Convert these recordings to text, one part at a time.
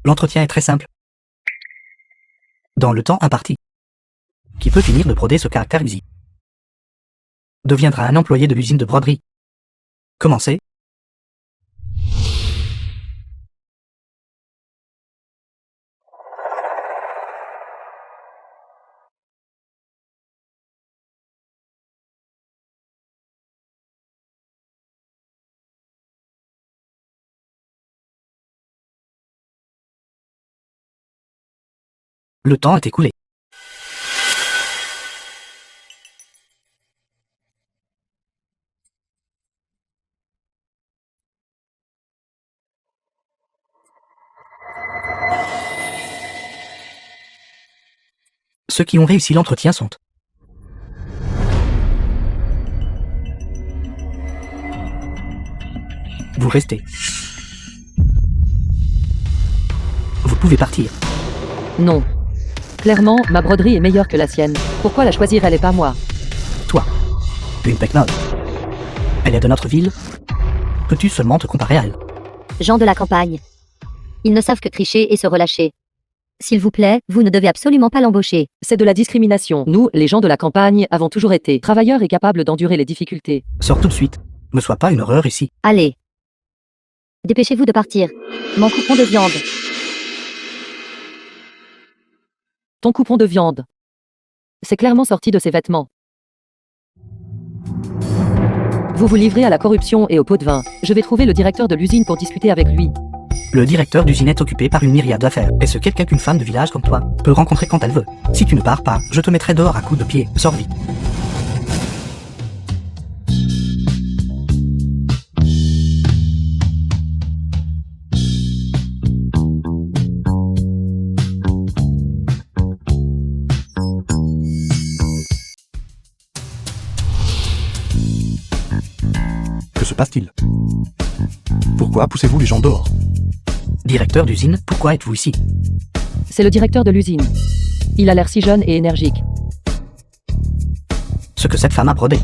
L'entretien est très simple. Dans le temps imparti. Qui peut finir de broder ce caractère easy deviendra un employé de l'usine de broderie. Commencez. Le temps est écoulé. Ceux qui ont réussi l'entretien sont vous restez. Vous pouvez partir. Non. Clairement, ma broderie est meilleure que la sienne. Pourquoi la choisir elle et pas moi? Toi, une pecnode. Elle est de notre ville. Peux-tu seulement te comparer à elle? Gens de la campagne. Ils ne savent que tricher et se relâcher. S'il vous plaît, vous ne devez absolument pas l'embaucher. C'est de la discrimination. Nous, les gens de la campagne, avons toujours été travailleurs et capables d'endurer les difficultés. Sors tout de suite. Ne sois pas une horreur ici. Allez. Dépêchez-vous de partir. Mon coupon de viande. Ton coupon de viande. C'est clairement sorti de ses vêtements. Vous vous livrez à la corruption et au pot de vin. Je vais trouver le directeur de l'usine pour discuter avec lui. Le directeur d'usine est occupé par une myriade d'affaires. Est-ce quelqu'un qu'une femme de village comme toi peut rencontrer quand elle veut? Si tu ne pars pas, je te mettrai dehors à coups de pied. Sors vite. Que se passe-t-il? Pourquoi poussez-vous les gens dehors? Directeur d'usine, pourquoi êtes-vous ici? C'est le directeur de l'usine. Il a l'air si jeune et énergique. Ce que cette femme a brodé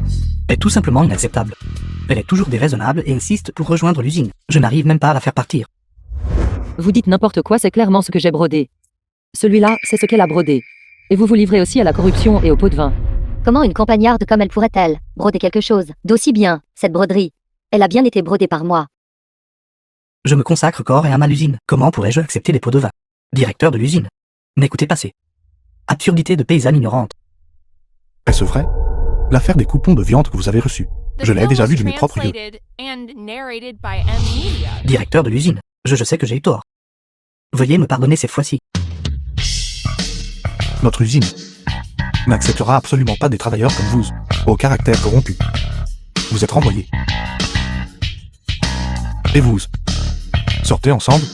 est tout simplement inacceptable. Elle est toujours déraisonnable et insiste pour rejoindre l'usine. Je n'arrive même pas à la faire partir. Vous dites n'importe quoi, c'est clairement ce que j'ai brodé. Celui-là, c'est ce qu'elle a brodé. Et vous vous livrez aussi à la corruption et au pot de vin. Comment une campagnarde comme elle pourrait-elle broder quelque chose d'aussi bien, cette broderie? Elle a bien été brodée par moi. Je me consacre corps et âme à l'usine. Comment pourrais-je accepter les pots de vin? Directeur de l'usine. N'écoutez pas ces absurdités de paysanne ignorante. Est-ce vrai? L'affaire des coupons de viande que vous avez reçus. Je l'ai déjà vu de mes propres yeux. Directeur de l'usine. Je sais que j'ai eu tort. Veuillez me pardonner cette fois-ci. Notre usine n'acceptera absolument pas des travailleurs comme vous, au caractère corrompu. Vous êtes renvoyés. Et vous, sortez ensemble.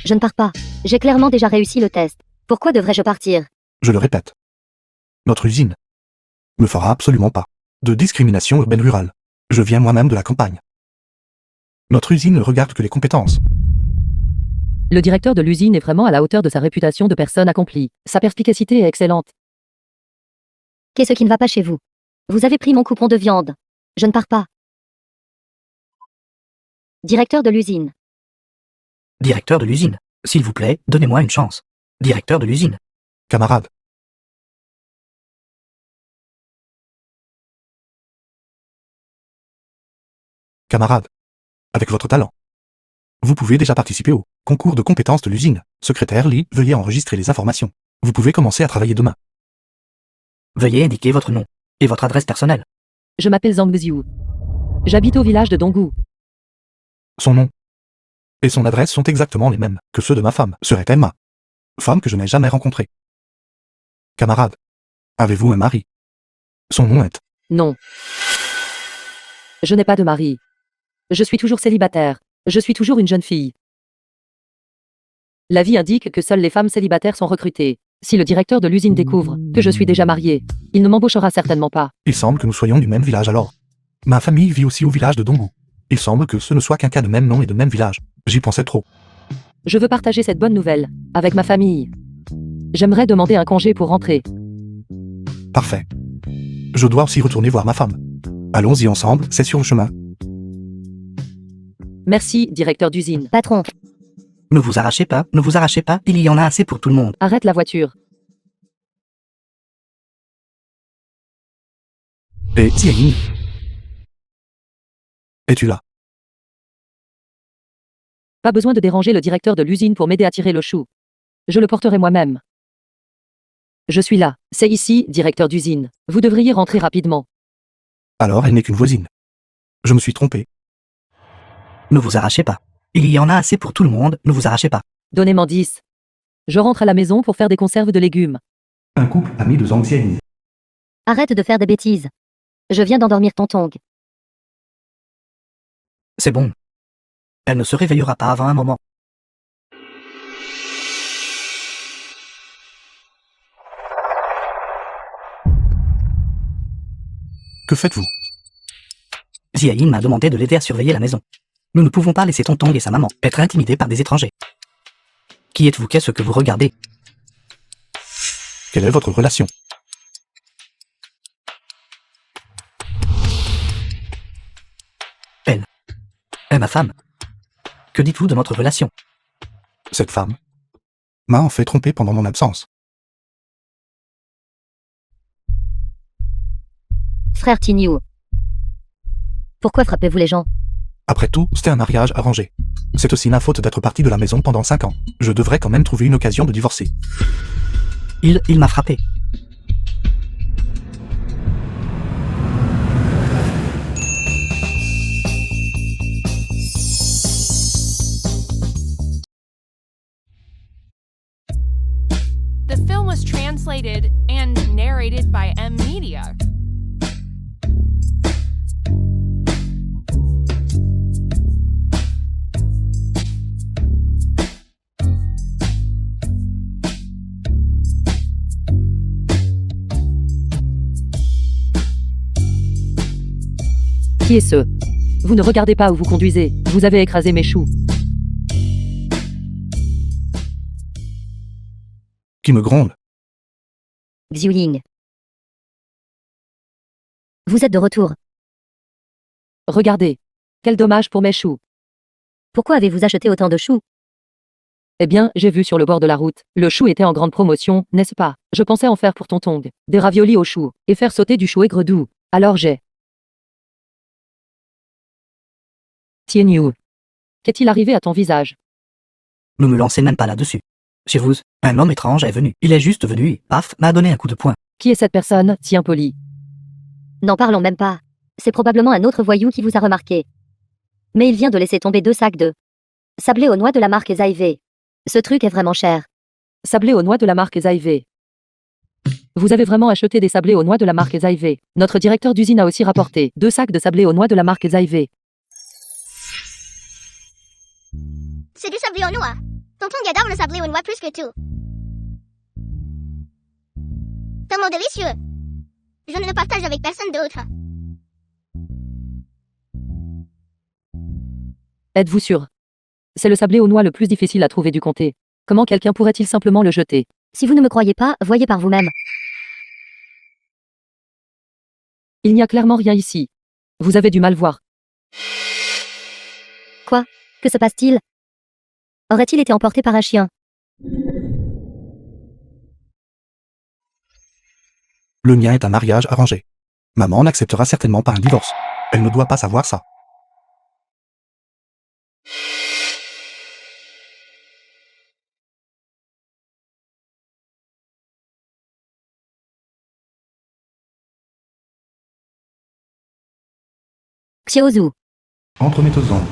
Je ne pars pas. J'ai clairement déjà réussi le test. Pourquoi devrais-je partir? Je le répète. Notre usine ne fera absolument pas de discrimination urbaine rurale. Je viens moi-même de la campagne. Notre usine ne regarde que les compétences. Le directeur de l'usine est vraiment à la hauteur de sa réputation de personne accomplie. Sa perspicacité est excellente. Qu'est-ce qui ne va pas chez vous? Vous avez pris mon coupon de viande. Je ne pars pas. Directeur de l'usine. Directeur de l'usine. S'il vous plaît, donnez-moi une chance. Directeur de l'usine. Camarades. Camarades. Avec votre talent. Vous pouvez déjà participer au concours de compétences de l'usine. Secrétaire Lee, veuillez enregistrer les informations. Vous pouvez commencer à travailler demain. Veuillez indiquer votre nom et votre adresse personnelle. Je m'appelle Zhang Ziu. J'habite au village de Donggu. Son nom et son adresse sont exactement les mêmes que ceux de ma femme, serait Emma. Femme que je n'ai jamais rencontrée. Camarade. Avez-vous un mari? Son nom est... Non. Je n'ai pas de mari. Je suis toujours célibataire. Je suis toujours une jeune fille. La vie indique que seules les femmes célibataires sont recrutées. Si le directeur de l'usine découvre que je suis déjà mariée, il ne m'embauchera certainement pas. Il semble que nous soyons du même village alors. Ma famille vit aussi au village de Donggu. Il semble que ce ne soit qu'un cas de même nom et de même village. J'y pensais trop. Je veux partager cette bonne nouvelle avec ma famille. J'aimerais demander un congé pour rentrer. Parfait. Je dois aussi retourner voir ma femme. Allons-y ensemble, c'est sur le chemin. Merci, directeur d'usine. Patron. Ne vous arrachez pas, il y en a assez pour tout le monde. Arrête la voiture. Et Xiaoyin, es-tu là? Pas besoin de déranger le directeur de l'usine pour m'aider à tirer le chou. Je le porterai moi-même. Je suis là. C'est ici, directeur d'usine. Vous devriez rentrer rapidement. Alors elle n'est qu'une voisine. Je me suis trompé. Ne vous arrachez pas. Il y en a assez pour tout le monde, ne vous arrachez pas. Donnez-moi 10. Je rentre à la maison pour faire des conserves de légumes. Un couple ami de Zhang Xiaoyin. Arrête de faire des bêtises. Je viens d'endormir Tonton. C'est bon. Elle ne se réveillera pas avant un moment. Que faites-vous? Xiaoyin m'a demandé de l'aider à surveiller la maison. Nous ne pouvons pas laisser Tonton et sa maman être intimidés par des étrangers. Qui êtes-vous? Qu'est-ce que vous regardez? Quelle est votre relation? Elle est ma femme. Que dites-vous de notre relation? Cette femme m'a en fait trompé pendant mon absence. Frère Tignou. Pourquoi frappez-vous les gens? Après tout, c'était un mariage arrangé. C'est aussi ma faute d'être parti de la maison pendant 5 ans. Je devrais quand même trouver une occasion de divorcer. Il m'a frappé. The film was translated and narrated by M Media. Qui est ce? Vous ne regardez pas où vous conduisez. Vous avez écrasé mes choux. Qui me gronde? Xiuying. Vous êtes de retour. Regardez. Quel dommage pour mes choux. Pourquoi avez-vous acheté autant de choux? Eh bien, j'ai vu sur le bord de la route. Le chou était en grande promotion, n'est-ce pas? Je pensais en faire pour Tonton. Des raviolis au chou. Et faire sauter du chou aigre doux. Alors j'ai... Tienyu. Qu'est-il arrivé à ton visage? Ne me lancez même pas là-dessus. Chez vous, un homme étrange est venu. Il est juste venu et, paf, m'a donné un coup de poing. Qui est cette personne, si impolie? N'en parlons même pas. C'est probablement un autre voyou qui vous a remarqué. Mais il vient de laisser tomber 2 sacs de sablé aux noix de la marque Zaive. Ce truc est vraiment cher. Sablé aux noix de la marque Zaive. Vous avez vraiment acheté des sablés aux noix de la marque Zaive. Notre directeur d'usine a aussi rapporté 2 sacs de sablés aux noix de la marque Zaive. C'est du sablé aux noix. Tonton adore le sablé aux noix plus que tout. Tellement délicieux. Je ne le partage avec personne d'autre. Êtes-vous sûr? C'est le sablé aux noix le plus difficile à trouver du comté. Comment quelqu'un pourrait-il simplement le jeter? Si vous ne me croyez pas, voyez par vous-même. Il n'y a clairement rien ici. Vous avez du mal voir. Quoi? Que se passe-t-il? Aurait-il été emporté par un chien? Le mien est un mariage arrangé. Maman n'acceptera certainement pas un divorce. Elle ne doit pas savoir ça. Xiaozu. Entre mes 2 ans.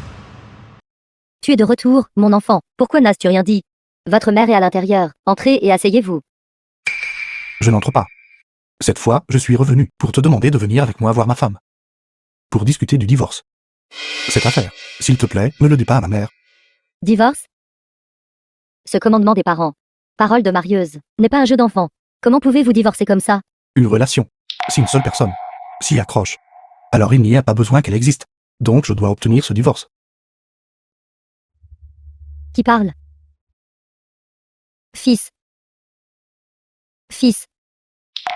Tu es de retour, mon enfant. Pourquoi n'as-tu rien dit? Votre mère est à l'intérieur. Entrez et asseyez-vous. Je n'entre pas. Cette fois, je suis revenu pour te demander de venir avec moi voir ma femme. Pour discuter du divorce. Cette affaire, s'il te plaît, ne le dis pas à ma mère. Divorce? Ce commandement des parents. Parole de marieuse. N'est pas un jeu d'enfant. Comment pouvez-vous divorcer comme ça? Une relation. Si une seule personne s'y accroche, alors il n'y a pas besoin qu'elle existe. Donc je dois obtenir ce divorce. Qui parle? Fils. Fils.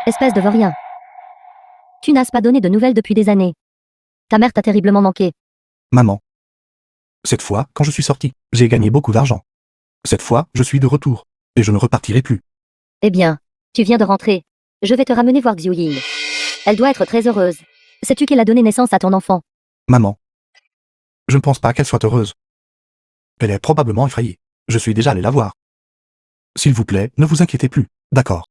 Espèce de vaurien. Tu n'as pas donné de nouvelles depuis des années. Ta mère t'a terriblement manqué. Maman. Cette fois, quand je suis sorti, j'ai gagné beaucoup d'argent. Cette fois, je suis de retour. Et je ne repartirai plus. Eh bien, tu viens de rentrer. Je vais te ramener voir Xiu Ying. Elle doit être très heureuse. Sais-tu qu'elle a donné naissance à ton enfant? Maman. Je ne pense pas qu'elle soit heureuse. Elle est probablement effrayée. Je suis déjà allé la voir. S'il vous plaît, ne vous inquiétez plus. D'accord.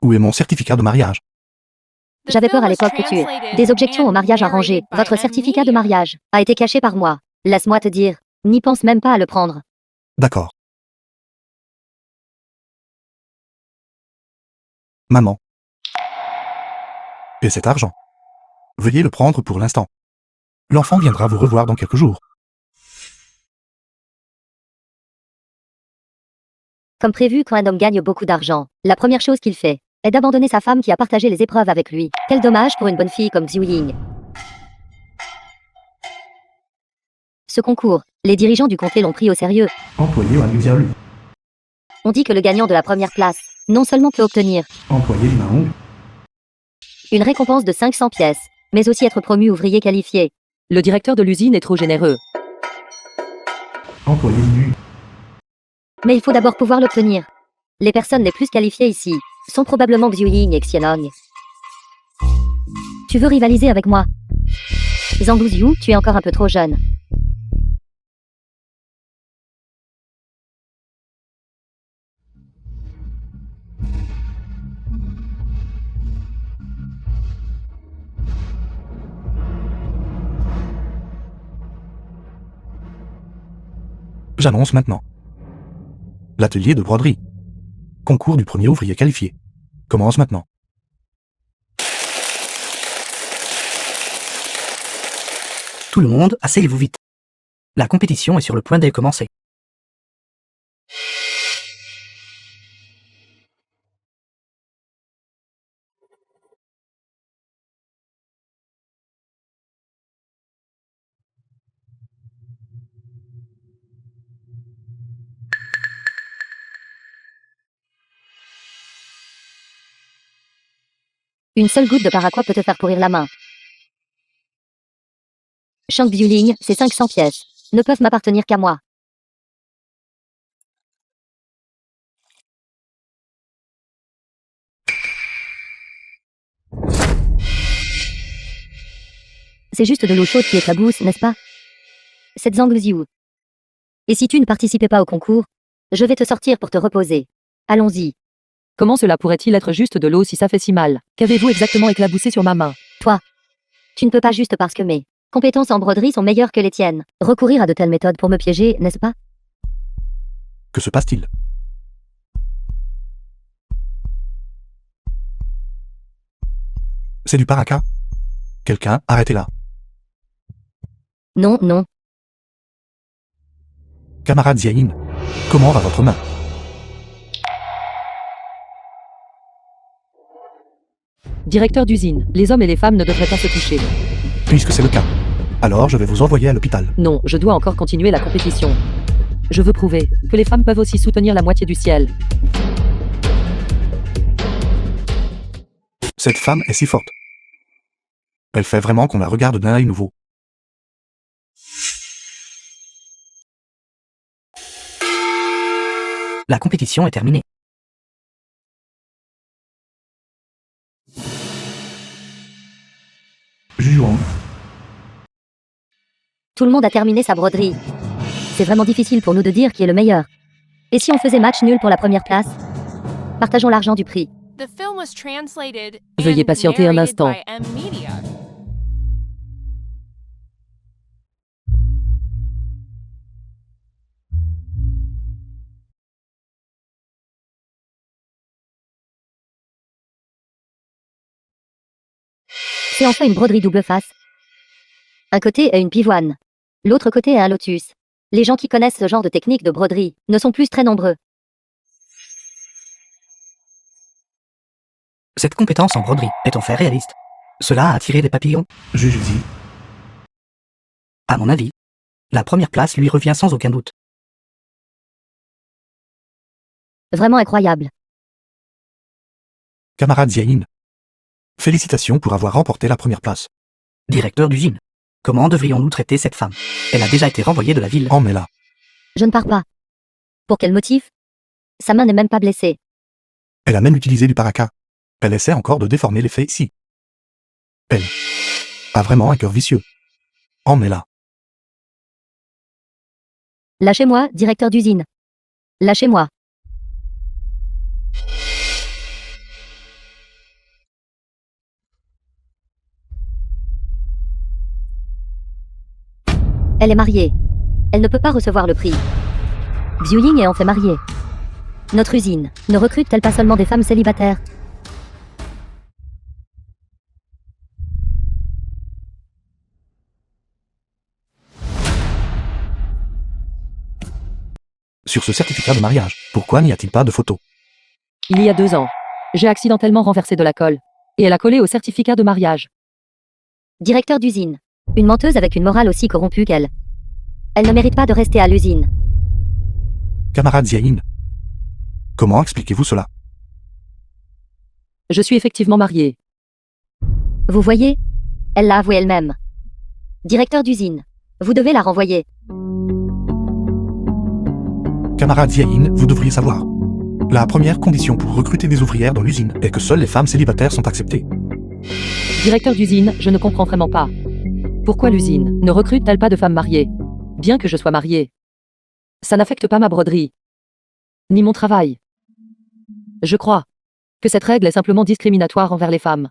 Où est mon certificat de mariage? J'avais peur à l'époque que tu aies des objections au mariage arrangé. Votre certificat de mariage a été caché par moi. Laisse-moi te dire, n'y pense même pas à le prendre. D'accord. Maman. Et cet argent? Veuillez le prendre pour l'instant. L'enfant viendra vous revoir dans quelques jours. Comme prévu, quand un homme gagne beaucoup d'argent, la première chose qu'il fait est d'abandonner sa femme qui a partagé les épreuves avec lui. Quel dommage pour une bonne fille comme Xiu Ying. Ce concours, les dirigeants du comté l'ont pris au sérieux. Employé à Luxialu. On dit que le gagnant de la première place, non seulement peut obtenir Employé du Mahong. une récompense de 500 pièces, mais aussi être promu ouvrier qualifié. Le directeur de l'usine est trop généreux. Employé du. Mais il faut d'abord pouvoir l'obtenir. Les personnes les plus qualifiées ici sont probablement Xiu Ying et Xianong. Tu veux rivaliser avec moi? Zhang Luxiu, tu es encore un peu trop jeune. J'annonce maintenant. L'atelier de broderie. Concours du premier ouvrier qualifié. Commence maintenant. Tout le monde, asseyez-vous vite. La compétition est sur le point de commencer. Une seule goutte de paraquat peut te faire pourrir la main. Shang Xiuling, ces 500 pièces ne peuvent m'appartenir qu'à moi. C'est juste de l'eau chaude qui éclabousse, n'est-ce pas? C'est Zhang Luxiu. Et si tu ne participais pas au concours, je vais te sortir pour te reposer. Allons-y. Comment cela pourrait-il être juste de l'eau si ça fait si mal? Qu'avez-vous exactement éclaboussé sur ma main? Toi, tu ne peux pas juste parce que mes compétences en broderie sont meilleures que les tiennes. Recourir à de telles méthodes pour me piéger, n'est-ce pas? Que se passe-t-il? C'est du paraquat? Quelqu'un, arrêtez-la. Non, non. Camarade Ziayin, comment va votre main? Directeur d'usine, les hommes et les femmes ne devraient pas se toucher. Puisque c'est le cas, alors je vais vous envoyer à l'hôpital. Non, je dois encore continuer la compétition. Je veux prouver que les femmes peuvent aussi soutenir la moitié du ciel. Cette femme est si forte. Elle fait vraiment qu'on la regarde d'un œil nouveau. La compétition est terminée. Juan. Tout le monde a terminé sa broderie. C'est vraiment difficile pour nous de dire qui est le meilleur. Et si on faisait match nul pour la première place? Partageons l'argent du prix. The film was translated Veuillez and patienter un narrated instant. by M-Media. C'est enfin une broderie double face. Un côté est une pivoine. L'autre côté est un lotus. Les gens qui connaissent ce genre de technique de broderie ne sont plus très nombreux. Cette compétence en broderie est en fait réaliste. Cela a attiré des papillons. Jujuzi. À mon avis, la première place lui revient sans aucun doute. Vraiment incroyable. Camarade Ziayin. Félicitations pour avoir remporté la première place. Directeur d'usine. Comment devrions-nous traiter cette femme? Elle a déjà été renvoyée de la ville. Emmets-la. Je ne pars pas. Pour quel motif? Sa main n'est même pas blessée. Elle a même utilisé du paraca. Elle essaie encore de déformer les faits ici. Elle a vraiment un cœur vicieux. Emmenez-la. Lâchez-moi, directeur d'usine. Lâchez-moi. Elle est mariée. Elle ne peut pas recevoir le prix. Xiu Ying est en fait mariée. Notre usine ne recrute-t-elle pas seulement des femmes célibataires? Sur ce certificat de mariage, pourquoi n'y a-t-il pas de photo? Il y a 2 ans, j'ai accidentellement renversé de la colle. Et elle a collé au certificat de mariage. Directeur d'usine. Une menteuse avec une morale aussi corrompue qu'elle. Elle ne mérite pas de rester à l'usine. Camarade Ziaïn. Comment expliquez-vous cela? Je suis effectivement mariée. Vous voyez? Elle l'a avoué elle-même. Directeur d'usine. Vous devez la renvoyer. Camarade Ziaïn, vous devriez savoir. La première condition pour recruter des ouvrières dans l'usine est que seules les femmes célibataires sont acceptées. Directeur d'usine, je ne comprends vraiment pas. Pourquoi l'usine ne recrute-t-elle pas de femmes mariées? Bien que je sois mariée. Ça n'affecte pas ma broderie. Ni mon travail. Je crois que cette règle est simplement discriminatoire envers les femmes.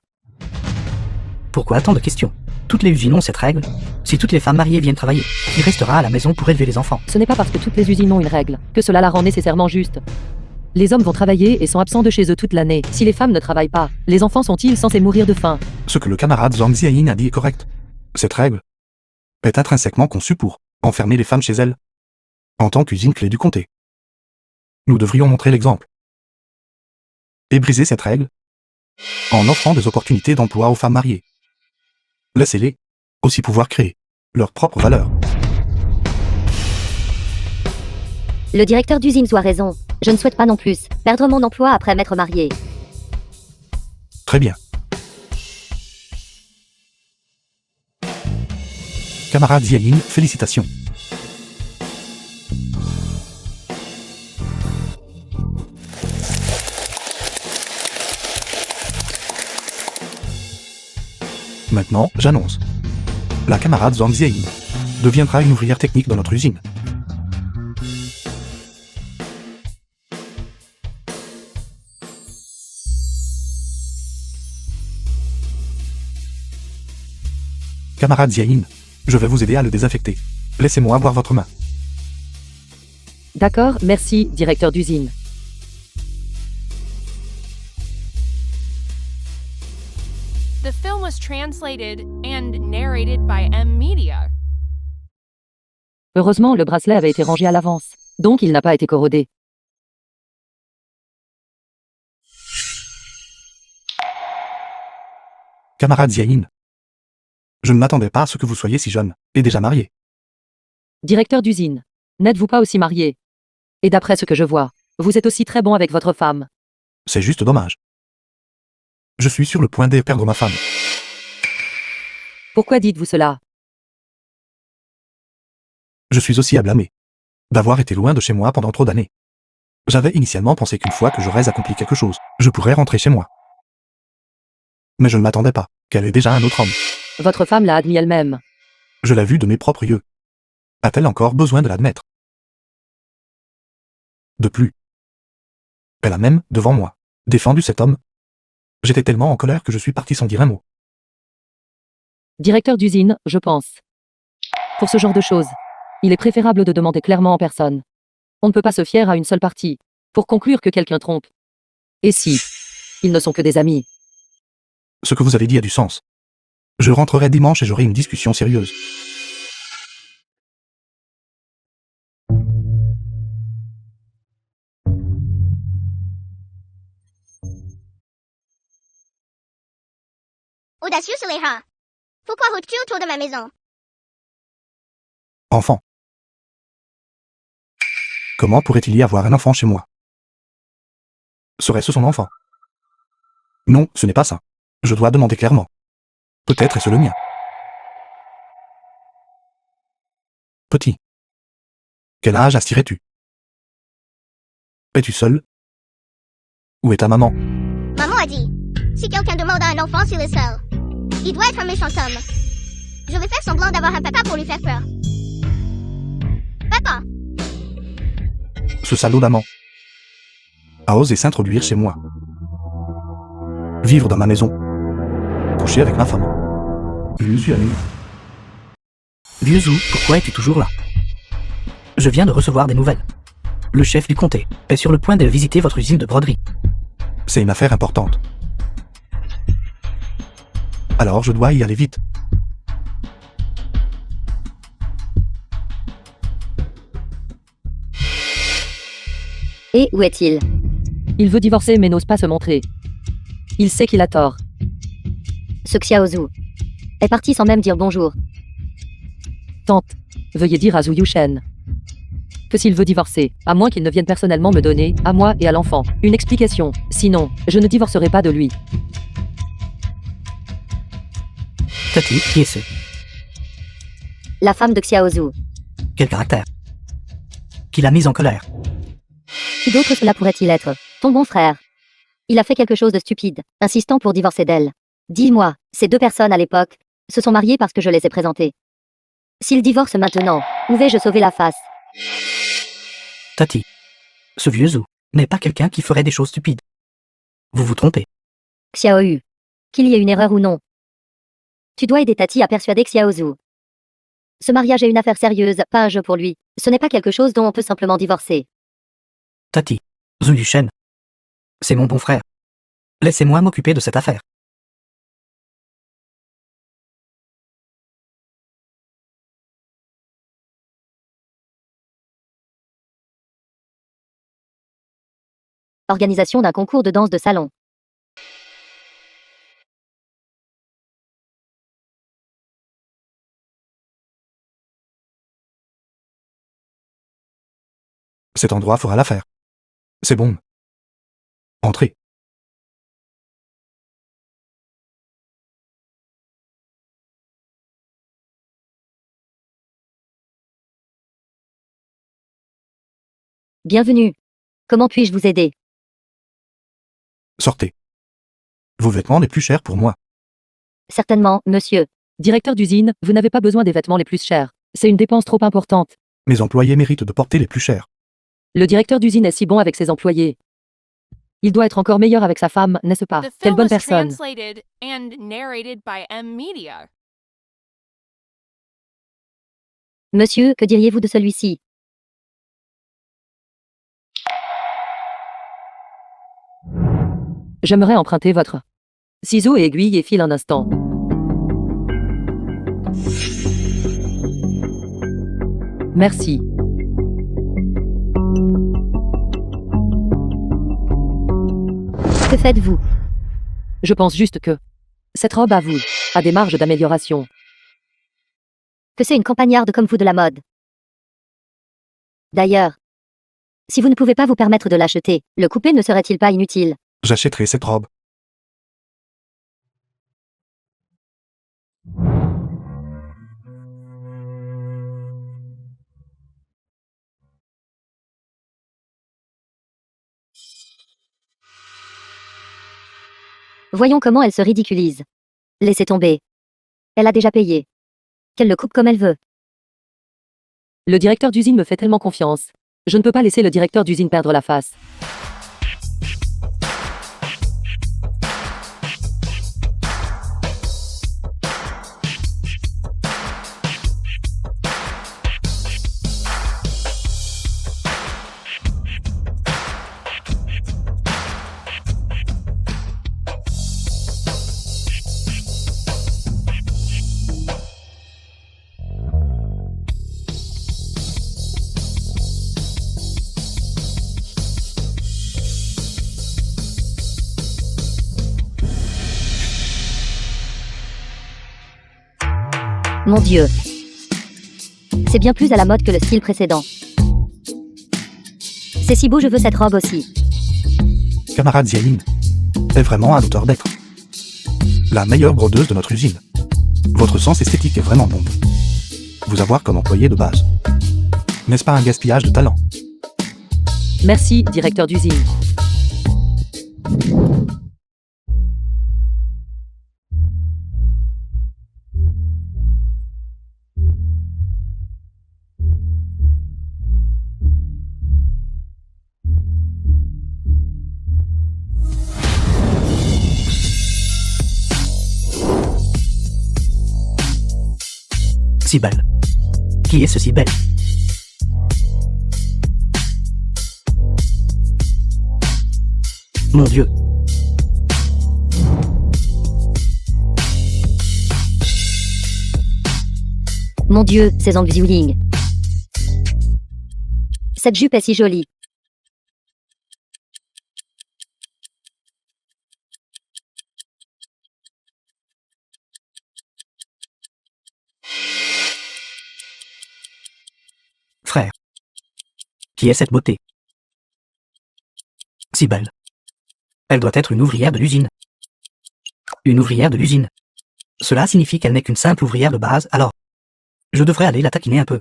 Pourquoi tant de questions? Toutes les usines ont cette règle. Si toutes les femmes mariées viennent travailler, qui restera à la maison pour élever les enfants? Ce n'est pas parce que toutes les usines ont une règle que cela la rend nécessairement juste. Les hommes vont travailler et sont absents de chez eux toute l'année. Si les femmes ne travaillent pas, les enfants sont-ils censés mourir de faim? Ce que le camarade Zhang Ziayin a dit est correct. Cette règle est intrinsèquement conçue pour enfermer les femmes chez elles, en tant qu'usine clé du comté. Nous devrions montrer l'exemple et briser cette règle en offrant des opportunités d'emploi aux femmes mariées. Laissez-les aussi pouvoir créer leur propre valeur. Le directeur d'usine a raison. Je ne souhaite pas non plus perdre mon emploi après m'être mariée. Très bien. Camarade Ziayin, félicitations. Maintenant, j'annonce. La camarade Zhang Ziayin deviendra une ouvrière technique dans notre usine. Camarade Ziayin, je vais vous aider à le désaffecter. Laissez-moi voir votre main. D'accord, merci, directeur d'usine. The film was translated and narrated by M Media. Heureusement, le bracelet avait été rangé à l'avance. Donc il n'a pas été corrodé. Camarade Ziayin, je ne m'attendais pas à ce que vous soyez si jeune, et déjà marié. Directeur d'usine, n'êtes-vous pas aussi marié? Et d'après ce que je vois, vous êtes aussi très bon avec votre femme. C'est juste dommage. Je suis sur le point de perdre ma femme. Pourquoi dites-vous cela? Je suis aussi à blâmer d'avoir été loin de chez moi pendant trop d'années. J'avais initialement pensé qu'une fois que j'aurais accompli quelque chose, je pourrais rentrer chez moi. Mais je ne m'attendais pas qu'elle ait déjà un autre homme. Votre femme l'a admis elle-même. Je l'ai vue de mes propres yeux. A-t-elle encore besoin de l'admettre? De plus. Elle a même, devant moi, défendu cet homme. J'étais tellement en colère que je suis parti sans dire un mot. Directeur d'usine, je pense. Pour ce genre de choses, il est préférable de demander clairement en personne. On ne peut pas se fier à une seule partie pour conclure que quelqu'un trompe. Et si ils ne sont que des amis? Ce que vous avez dit a du sens. Je rentrerai dimanche et j'aurai une discussion sérieuse. Audacieux ce Léa. Pourquoi rôdes-tu autour de ma maison? Enfant. Comment pourrait-il y avoir un enfant chez moi? Serait-ce son enfant? Non, ce n'est pas ça. Je dois demander clairement. Peut-être est-ce le mien. Petit. Quel âge aspirais-tu? Es-tu seule? Où est ta maman? Maman a dit, si quelqu'un demande à un enfant s'il est seul, il doit être un méchant homme. Je vais faire semblant d'avoir un papa pour lui faire peur. Papa, Ce salaud d'amant a osé s'introduire chez moi. Vivre dans ma maison. Coucher avec ma femme. Je me suis allé. Vieux Zou, pourquoi es-tu toujours là? Je viens de recevoir des nouvelles. Le chef du comté est sur le point de visiter votre usine de broderie. C'est une affaire importante. Alors je dois y aller vite. Et où est-il? Il veut divorcer mais n'ose pas se montrer. Il sait qu'il a tort. Ce Xiaozu est parti sans même dire bonjour. Tante, veuillez dire à Zhu Yushen que s'il veut divorcer, à moins qu'il ne vienne personnellement me donner, à moi et à l'enfant, une explication. Sinon, je ne divorcerai pas de lui. Tati, qui est-ce? La femme de Xiaozu. Quel caractère? Qui l'a mise en colère? Qui d'autre cela pourrait-il être? Ton bon frère. Il a fait quelque chose de stupide, insistant pour divorcer d'elle. Dis-moi, ces deux personnes à l'époque se sont mariées parce que je les ai présentées. S'ils divorcent maintenant, où vais-je sauver la face? Tati, ce vieux Zou n'est pas quelqu'un qui ferait des choses stupides. Vous vous trompez. Xiaoyu. Qu'il y ait une erreur ou non. Tu dois aider Tati à persuader Xiaozu. Ce mariage est une affaire sérieuse, pas un jeu pour lui. Ce n'est pas quelque chose dont on peut simplement divorcer. Tati, Zhu Yushen, c'est mon bon frère. Laissez-moi m'occuper de cette affaire. Organisation d'un concours de danse de salon. Cet endroit fera l'affaire. C'est bon. Entrez. Bienvenue. Comment puis-je vous aider? Sortez. Vos vêtements les plus chers pour moi. Certainement, monsieur. Directeur d'usine, vous n'avez pas besoin des vêtements les plus chers. C'est une dépense trop importante. Mes employés méritent de porter les plus chers. Le directeur d'usine est si bon avec ses employés. Il doit être encore meilleur avec sa femme, n'est-ce pas? The Quelle film bonne was personne. translated and narrated by M Media. Monsieur, que diriez-vous de celui-ci? J'aimerais emprunter votre ciseaux et aiguille et fil un instant. Merci. Que faites-vous? Je pense juste que cette robe à vous a des marges d'amélioration. Que c'est une campagnarde comme vous de la mode. D'ailleurs, si vous ne pouvez pas vous permettre de l'acheter, le coupé ne serait-il pas inutile? J'achèterai cette robe. Voyons comment elle se ridiculise. Laissez tomber. Elle a déjà payé. Qu'elle le coupe comme elle veut. Le directeur d'usine me fait tellement confiance. Je ne peux pas laisser le directeur d'usine perdre la face. Mon Dieu. C'est bien plus à la mode que le style précédent. C'est si beau, je veux cette robe aussi. Camarade Zialine est vraiment à l'auteur d'être la meilleure brodeuse de notre usine. Votre sens esthétique est vraiment bon. Vous avoir comme employé de base. N'est-ce pas un gaspillage de talent? Merci, directeur d'usine. Cybèle. Qui est ce Cybèle? Mon Dieu. Mon Dieu, ces ongles Xiuling. Cette jupe est si jolie. Frère. Qui est cette beauté? Cybèle. Elle doit être une ouvrière de l'usine. Une ouvrière de l'usine. Cela signifie qu'elle n'est qu'une simple ouvrière de base, alors. Je devrais aller la taquiner un peu.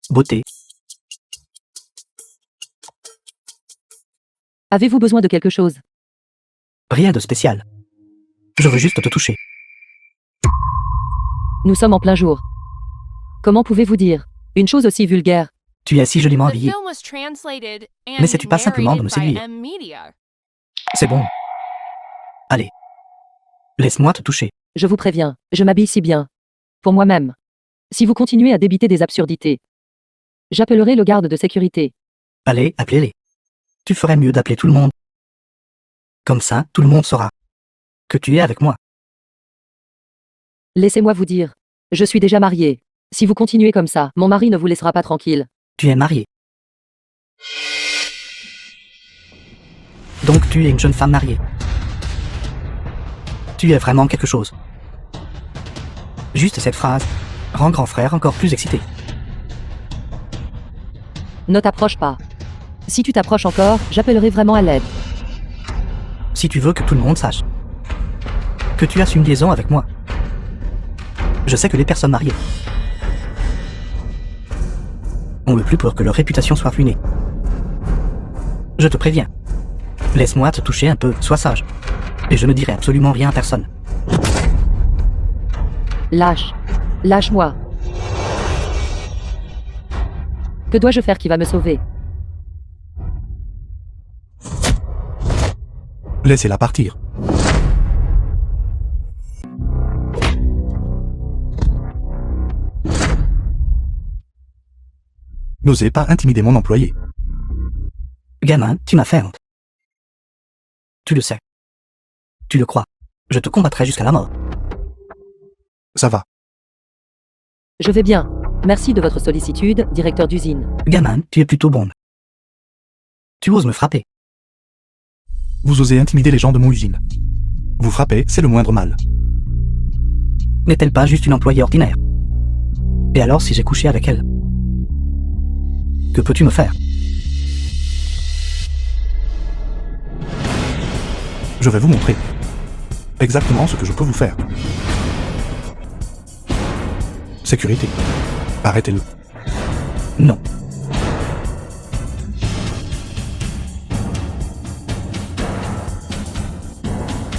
Beauté. Avez-vous besoin de quelque chose? Rien de spécial. Je veux juste te toucher. Nous sommes en plein jour. Comment pouvez-vous dire une chose aussi vulgaire? Tu es si joliment The habillé. film was translated and N'essaies-tu pas simplement de me narrated by séduire? M-Media. C'est bon. Allez. Laisse-moi te toucher. Je vous préviens, je m'habille si bien. Pour moi-même. Si vous continuez à débiter des absurdités, j'appellerai le garde de sécurité. Allez, appelez-les. Tu ferais mieux d'appeler tout le monde. Comme ça, tout le monde saura que tu es avec moi. Laissez-moi vous dire. Je suis déjà mariée. Si vous continuez comme ça, mon mari ne vous laissera pas tranquille. Tu es marié. Donc tu es une jeune femme mariée. Tu es vraiment quelque chose. Juste cette phrase rend grand frère encore plus excité. Ne t'approche pas. Si tu t'approches encore, j'appellerai vraiment à l'aide. Si tu veux que tout le monde sache que tu as une liaison avec moi. Je sais que les personnes mariées ont le plus peur que leur réputation soit ruinée. Je te préviens. Laisse-moi te toucher un peu, sois sage. Et je ne dirai absolument rien à personne. Lâche. Lâche-moi. Que dois-je faire qui va me sauver? Laissez-la partir. N'osez pas intimider mon employé. Gamin, tu m'as fait honte. Tu le sais. Tu le crois. Je te combattrai jusqu'à la mort. Ça va. Je vais bien. Merci de votre sollicitude, directeur d'usine. Gamin, tu es plutôt bon. Tu oses me frapper. Vous osez intimider les gens de mon usine. Vous frapper, c'est le moindre mal. N'est-elle pas juste une employée ordinaire? Et alors si j'ai couché avec elle? Que peux-tu me faire? Je vais vous montrer exactement ce que je peux vous faire. Sécurité. Arrêtez-le. Non.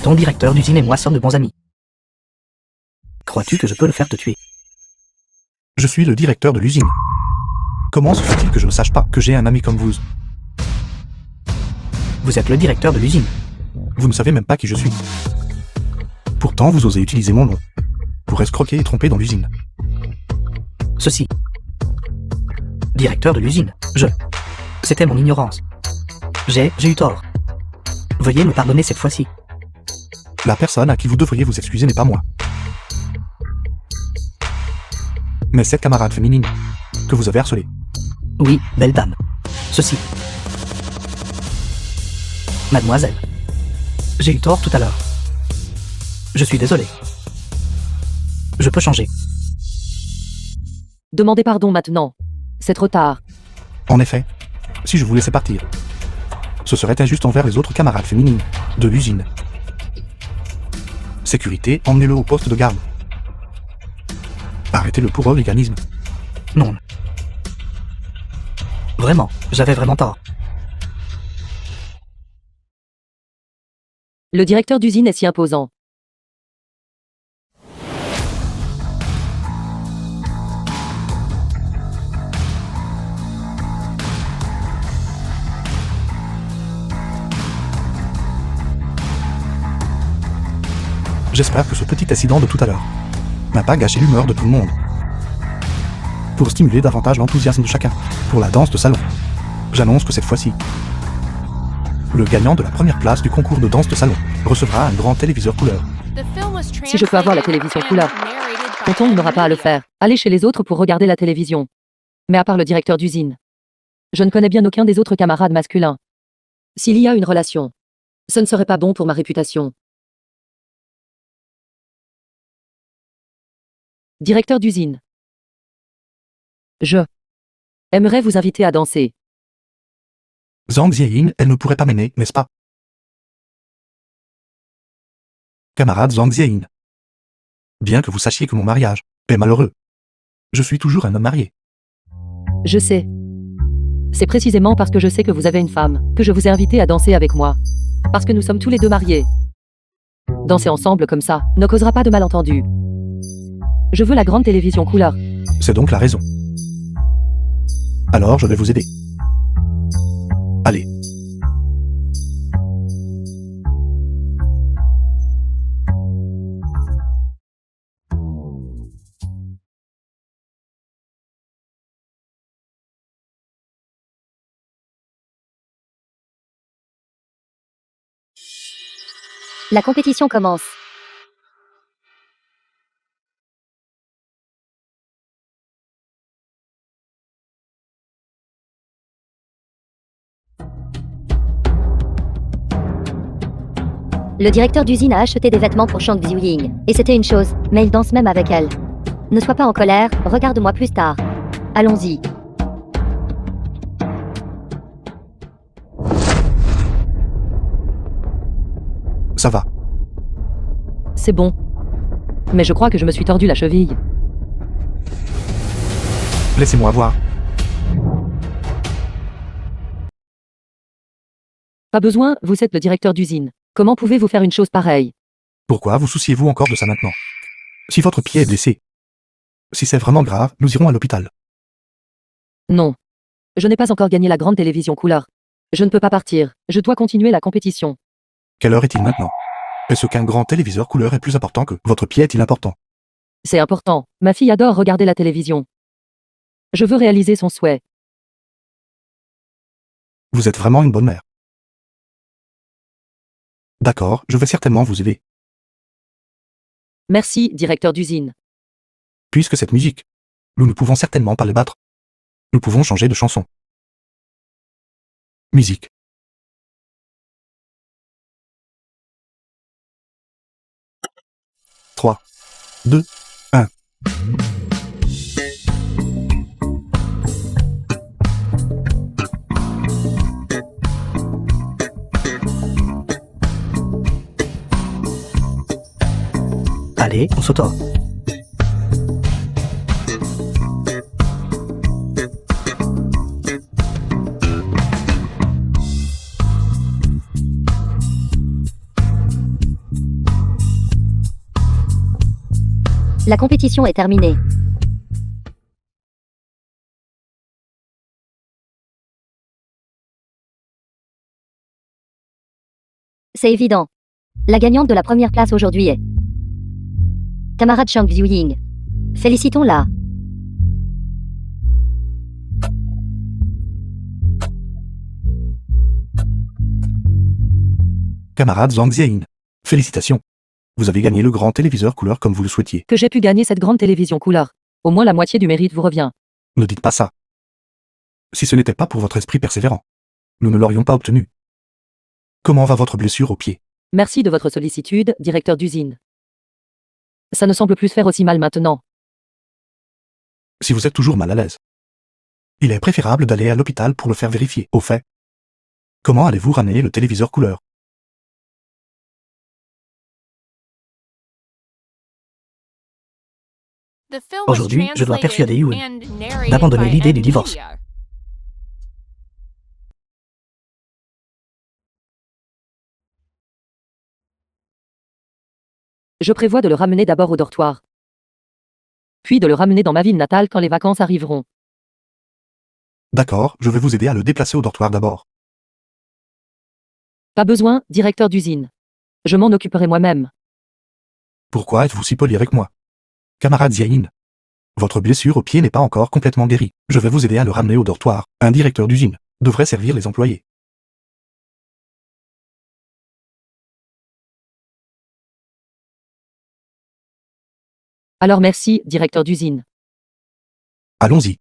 Ton directeur d'usine et moi sommes de bons amis. Crois-tu que je peux le faire te tuer? Je suis le directeur de l'usine. Comment se fait-il que je ne sache pas que j'ai un ami comme vous? Vous êtes le directeur de l'usine. Vous ne savez même pas qui je suis. Pourtant, vous osez utiliser mon nom pour escroquer et tromper dans l'usine. Ceci. Directeur de l'usine. C'était mon ignorance. J'ai eu tort. Veuillez me pardonner cette fois-ci. La personne à qui vous devriez vous excuser n'est pas moi, mais cette camarade féminine que vous avez harcelée. Oui, belle dame. Ceci. Mademoiselle. J'ai eu tort tout à l'heure. Je suis désolé. Je peux changer. Demandez pardon maintenant. C'est trop tard. En effet, si je vous laissais partir, ce serait injuste envers les autres camarades féminines de l'usine. Sécurité, emmenez-le au poste de garde. Arrêtez-le pour hooliganisme. Non. Vraiment, j'avais vraiment tort. Le directeur d'usine est si imposant. J'espère que ce petit incident de tout à l'heure n'a pas gâché l'humeur de tout le monde. Pour stimuler davantage l'enthousiasme de chacun pour la danse de salon, j'annonce que cette fois-ci, le gagnant de la première place du concours de danse de salon recevra un grand téléviseur couleur. Si je peux avoir la télévision couleur. Tonton n'aura pas à le faire. Allez chez les autres pour regarder la télévision. Mais à part le directeur d'usine, je ne connais bien aucun des autres camarades masculins. S'il y a une relation, ce ne serait pas bon pour ma réputation. Directeur d'usine. Je aimerais vous inviter à danser. Zhang Zieyin, elle ne pourrait pas m'aimer, n'est-ce pas? Camarade Zhang Zieyin. Bien que vous sachiez que mon mariage est malheureux, je suis toujours un homme marié. Je sais. C'est précisément parce que je sais que vous avez une femme que je vous ai invité à danser avec moi. Parce que nous sommes tous les deux mariés. Danser ensemble comme ça ne causera pas de malentendus. Je veux la grande télévision couleur. C'est donc la raison. Alors je vais vous aider. Allez. La compétition commence. Le directeur d'usine a acheté des vêtements pour Shang Xiuying, et c'était une chose, mais il danse même avec elle. Ne sois pas en colère, regarde-moi plus tard. Allons-y. Ça va. C'est bon. Mais je crois que je me suis tordu la cheville. Laissez-moi voir. Pas besoin, vous êtes le directeur d'usine. Comment pouvez-vous faire une chose pareille? Pourquoi vous souciez-vous encore de ça maintenant? Si votre pied est blessé, si c'est vraiment grave, nous irons à l'hôpital. Non. Je n'ai pas encore gagné la grande télévision couleur. Je ne peux pas partir. Je dois continuer la compétition. Quelle heure est-il maintenant? Est-ce qu'un grand téléviseur couleur est plus important que votre pied est-il important? C'est important. Ma fille adore regarder la télévision. Je veux réaliser son souhait. Vous êtes vraiment une bonne mère. D'accord, je vais certainement vous aider. Merci, directeur d'usine. Puisque cette musique, nous ne pouvons certainement pas le battre. Nous pouvons changer de chanson. Musique. Trois, 2, 1. Allez, on s'auto. La compétition est terminée. C'est évident. La gagnante de la première place aujourd'hui est camarade Shang Xiuying. Félicitons-la. Camarade Zhang Zieyin. Félicitations. Vous avez gagné le grand téléviseur couleur comme vous le souhaitiez. Que j'ai pu gagner cette grande télévision couleur. Au moins la moitié du mérite vous revient. Ne dites pas ça. Si ce n'était pas pour votre esprit persévérant, nous ne l'aurions pas obtenu. Comment va votre blessure au pied? Merci de votre sollicitude, directeur d'usine. Ça ne semble plus faire aussi mal maintenant. Si vous êtes toujours mal à l'aise, Il est préférable d'aller à l'hôpital pour le faire vérifier. Au fait, comment allez-vous ramener le téléviseur couleur? The film was Aujourd'hui, je dois translated persuader Yuen and narrated d'abandonner by l'idée du M. divorce. Media. Je prévois de le ramener d'abord au dortoir. Puis de le ramener dans ma ville natale quand les vacances arriveront. D'accord, je vais vous aider à le déplacer au dortoir d'abord. Pas besoin, directeur d'usine. Je m'en occuperai moi-même. Pourquoi êtes-vous si poli avec moi? Camarade Ziaïn, votre blessure au pied n'est pas encore complètement guérie. Je vais vous aider à le ramener au dortoir. Un directeur d'usine devrait servir les employés. Alors merci, directeur d'usine. Allons-y.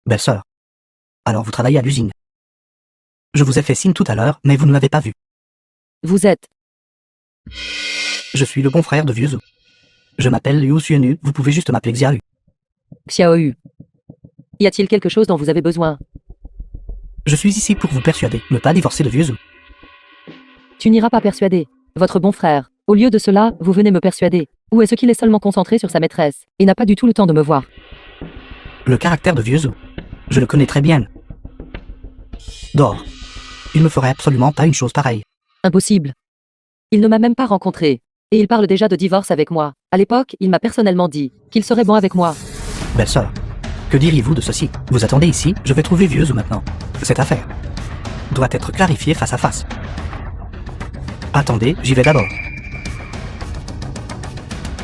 Belle-sœur. Alors vous travaillez à l'usine. Je vous ai fait signe tout à l'heure, mais vous ne m'avez pas vu. Vous êtes. Je suis le bon frère de Vieux. Je m'appelle Liu Xuenu, vous pouvez juste m'appeler Xiaoyu. Xiaoyu. Y a-t-il quelque chose dont vous avez besoin? Je suis ici pour vous persuader, ne pas divorcer de Vieux. Tu n'iras pas persuader. Votre bon frère. Au lieu de cela, vous venez me persuader. Ou est-ce qu'il est seulement concentré sur sa maîtresse, et n'a pas du tout le temps de me voir? Le caractère de Vieux. Je le connais très bien. Dors. Il me ferait absolument pas une chose pareille. Impossible. Il ne m'a même pas rencontré. Et il parle déjà de divorce avec moi. À l'époque, il m'a personnellement dit qu'il serait bon avec moi. Belle-sœur, que diriez-vous de ceci? Vous attendez ici, je vais trouver Vieux maintenant. Cette affaire doit être clarifiée face à face. Attendez, j'y vais d'abord.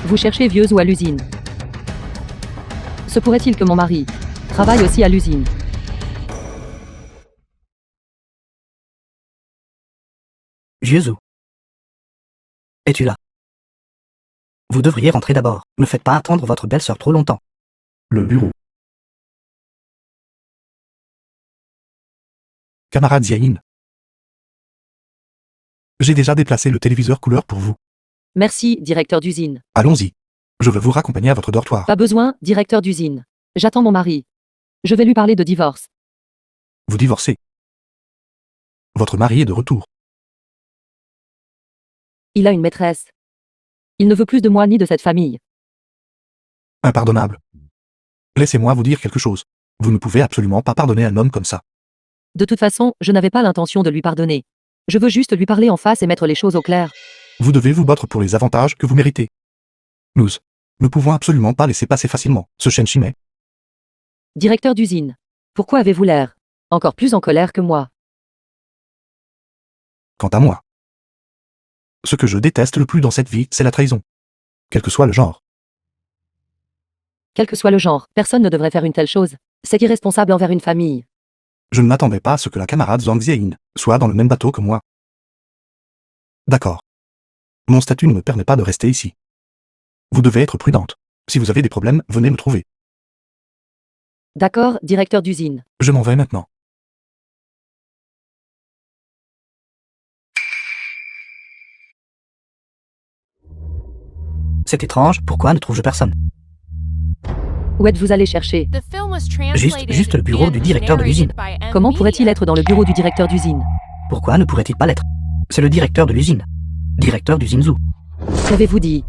Vous cherchez Vieux ou à l'usine? Se pourrait-il que mon mari travaille aussi à l'usine? Vieux. Es-tu là? Vous devriez rentrer d'abord. Ne faites pas attendre votre belle-sœur trop longtemps. Le bureau. Camarade Ziaïn, j'ai déjà déplacé le téléviseur couleur pour vous. Merci, directeur d'usine. Allons-y. Je vais vous raccompagner à votre dortoir. Pas besoin, directeur d'usine. J'attends mon mari. Je vais lui parler de divorce. Vous divorcez. Votre mari est de retour. Il a une maîtresse. Il ne veut plus de moi ni de cette famille. Impardonnable. Laissez-moi vous dire quelque chose. Vous ne pouvez absolument pas pardonner un homme comme ça. De toute façon, je n'avais pas l'intention de lui pardonner. Je veux juste lui parler en face et mettre les choses au clair. Vous devez vous battre pour les avantages que vous méritez. Nous ne pouvons absolument pas laisser passer facilement ce Shenshime. Directeur d'usine. Pourquoi avez-vous l'air encore plus en colère que moi? Quant à moi, ce que je déteste le plus dans cette vie, c'est la trahison. Quel que soit le genre. Quel que soit le genre, personne ne devrait faire une telle chose. C'est irresponsable envers une famille. Je ne m'attendais pas à ce que la camarade Zhang Ziayin soit dans le même bateau que moi. D'accord. Mon statut ne me permet pas de rester ici. Vous devez être prudente. Si vous avez des problèmes, venez me trouver. D'accord, directeur d'usine. Je m'en vais maintenant. C'est étrange, pourquoi ne trouve-je personne? Où êtes-vous allé chercher? The film was translated Juste le bureau du directeur de l'usine. narrated by M. Comment pourrait-il Media. être dans le bureau du directeur d'usine? Pourquoi ne pourrait-il pas l'être? C'est le directeur de l'usine. Directeur d'usine Zhu. Qu'avez-vous dit?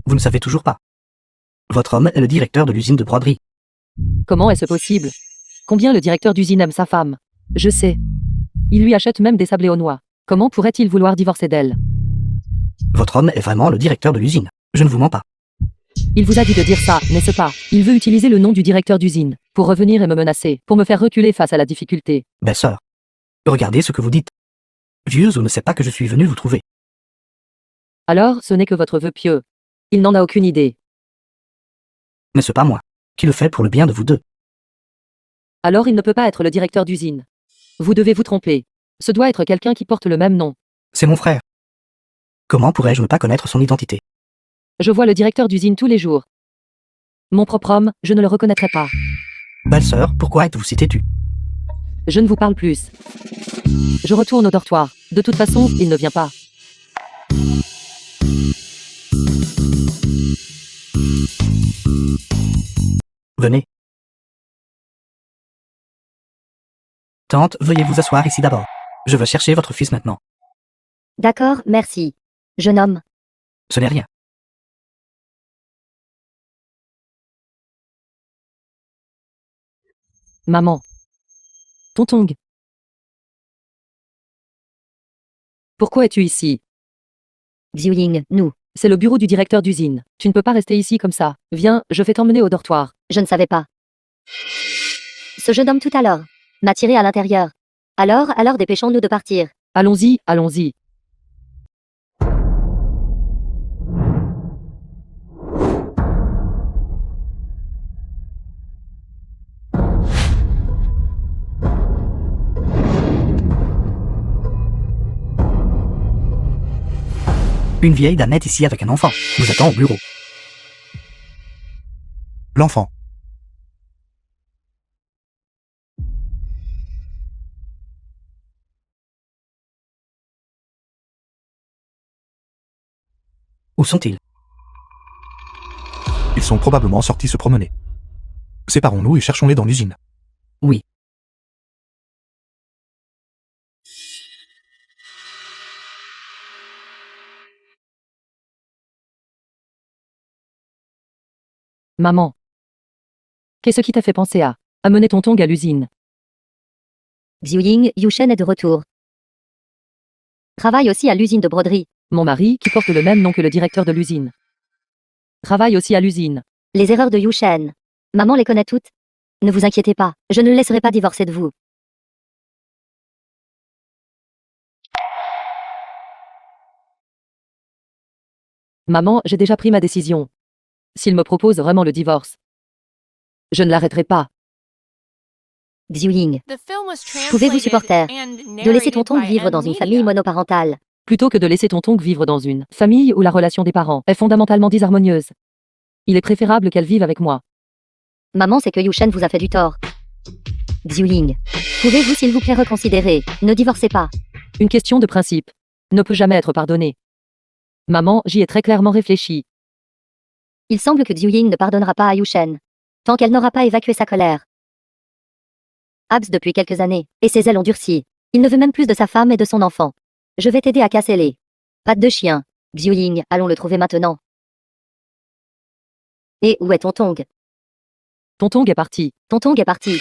Vous ne savez toujours pas. Votre homme est le directeur de l'usine de broderie. Comment est-ce possible? Combien le directeur d'usine aime sa femme? Je sais. Il lui achète même des sablés aux noix. Comment pourrait-il vouloir divorcer d'elle? Votre homme est vraiment le directeur de l'usine. Je ne vous mens pas. Il vous a dit de dire ça, n'est-ce pas? Il veut utiliser le nom du directeur d'usine pour revenir et me menacer, pour me faire reculer face à la difficulté. Belle-sœur, regardez ce que vous dites. Vieux Zhu ne sait pas que je suis venu vous trouver. Alors, ce n'est que votre vœu pieux. Il n'en a aucune idée. N'est-ce pas moi qui le fait pour le bien de vous deux? Alors il ne peut pas être le directeur d'usine. Vous devez vous tromper. Ce doit être quelqu'un qui porte le même nom. C'est mon frère. Comment pourrais-je ne pas connaître son identité? Je vois le directeur d'usine tous les jours. Mon propre homme, je ne le reconnaîtrai pas. Belle-sœur, pourquoi êtes-vous si têtue? Je ne vous parle plus. Je retourne au dortoir. De toute façon, il ne vient pas. Venez. Tante, veuillez vous asseoir ici d'abord. Je veux chercher votre fils maintenant. D'accord, merci. Jeune homme. Ce n'est rien. Maman. Tontong. Pourquoi es-tu ici? Xiuying, nous. C'est le bureau du directeur d'usine. Tu ne peux pas rester ici comme ça. Viens, je vais t'emmener au dortoir. Je ne savais pas. Ce jeune homme tout à l'heure m'a tiré à l'intérieur. Alors dépêchons-nous de partir. Allons-y, allons-y. Une vieille dame est ici avec un enfant. Nous attend au bureau. L'enfant. Où sont-ils? Ils sont probablement sortis se promener. Séparons-nous et cherchons-les dans l'usine. Oui. Maman. Qu'est-ce qui t'a fait penser à amener Tontong à l'usine? Xiuying, Yushen est de retour. Travaille aussi à l'usine de broderie. Mon mari, qui porte le même nom que le directeur de l'usine. Travaille aussi à l'usine. Les erreurs de Yushen. Maman les connaît toutes. Ne vous inquiétez pas, je ne le laisserai pas divorcer de vous. Maman, j'ai déjà pris ma décision. S'il me propose vraiment le divorce, je ne l'arrêterai pas. Xiuying, The film was pouvez-vous translated supporter and de laisser narrated Tontong by vivre dans une Media. famille monoparentale. Plutôt que de laisser Tontong vivre dans une famille où la relation des parents est fondamentalement disharmonieuse. Il est préférable qu'elle vive avec moi. Maman sait que Yushen vous a fait du tort. Xiuying, pouvez-vous s'il vous plaît reconsidérer, ne divorcez pas. Une question de principe ne peut jamais être pardonnée. Maman, j'y ai très clairement réfléchi. Il semble que Xiuying ne pardonnera pas à Yushen, tant qu'elle n'aura pas évacué sa colère. Abs depuis quelques années, et ses ailes ont durci. Il ne veut même plus de sa femme et de son enfant. Je vais t'aider à casser les pattes de chien. Xiuying, allons le trouver maintenant. Et où est Tontong? Tontong est parti. Tontong est parti.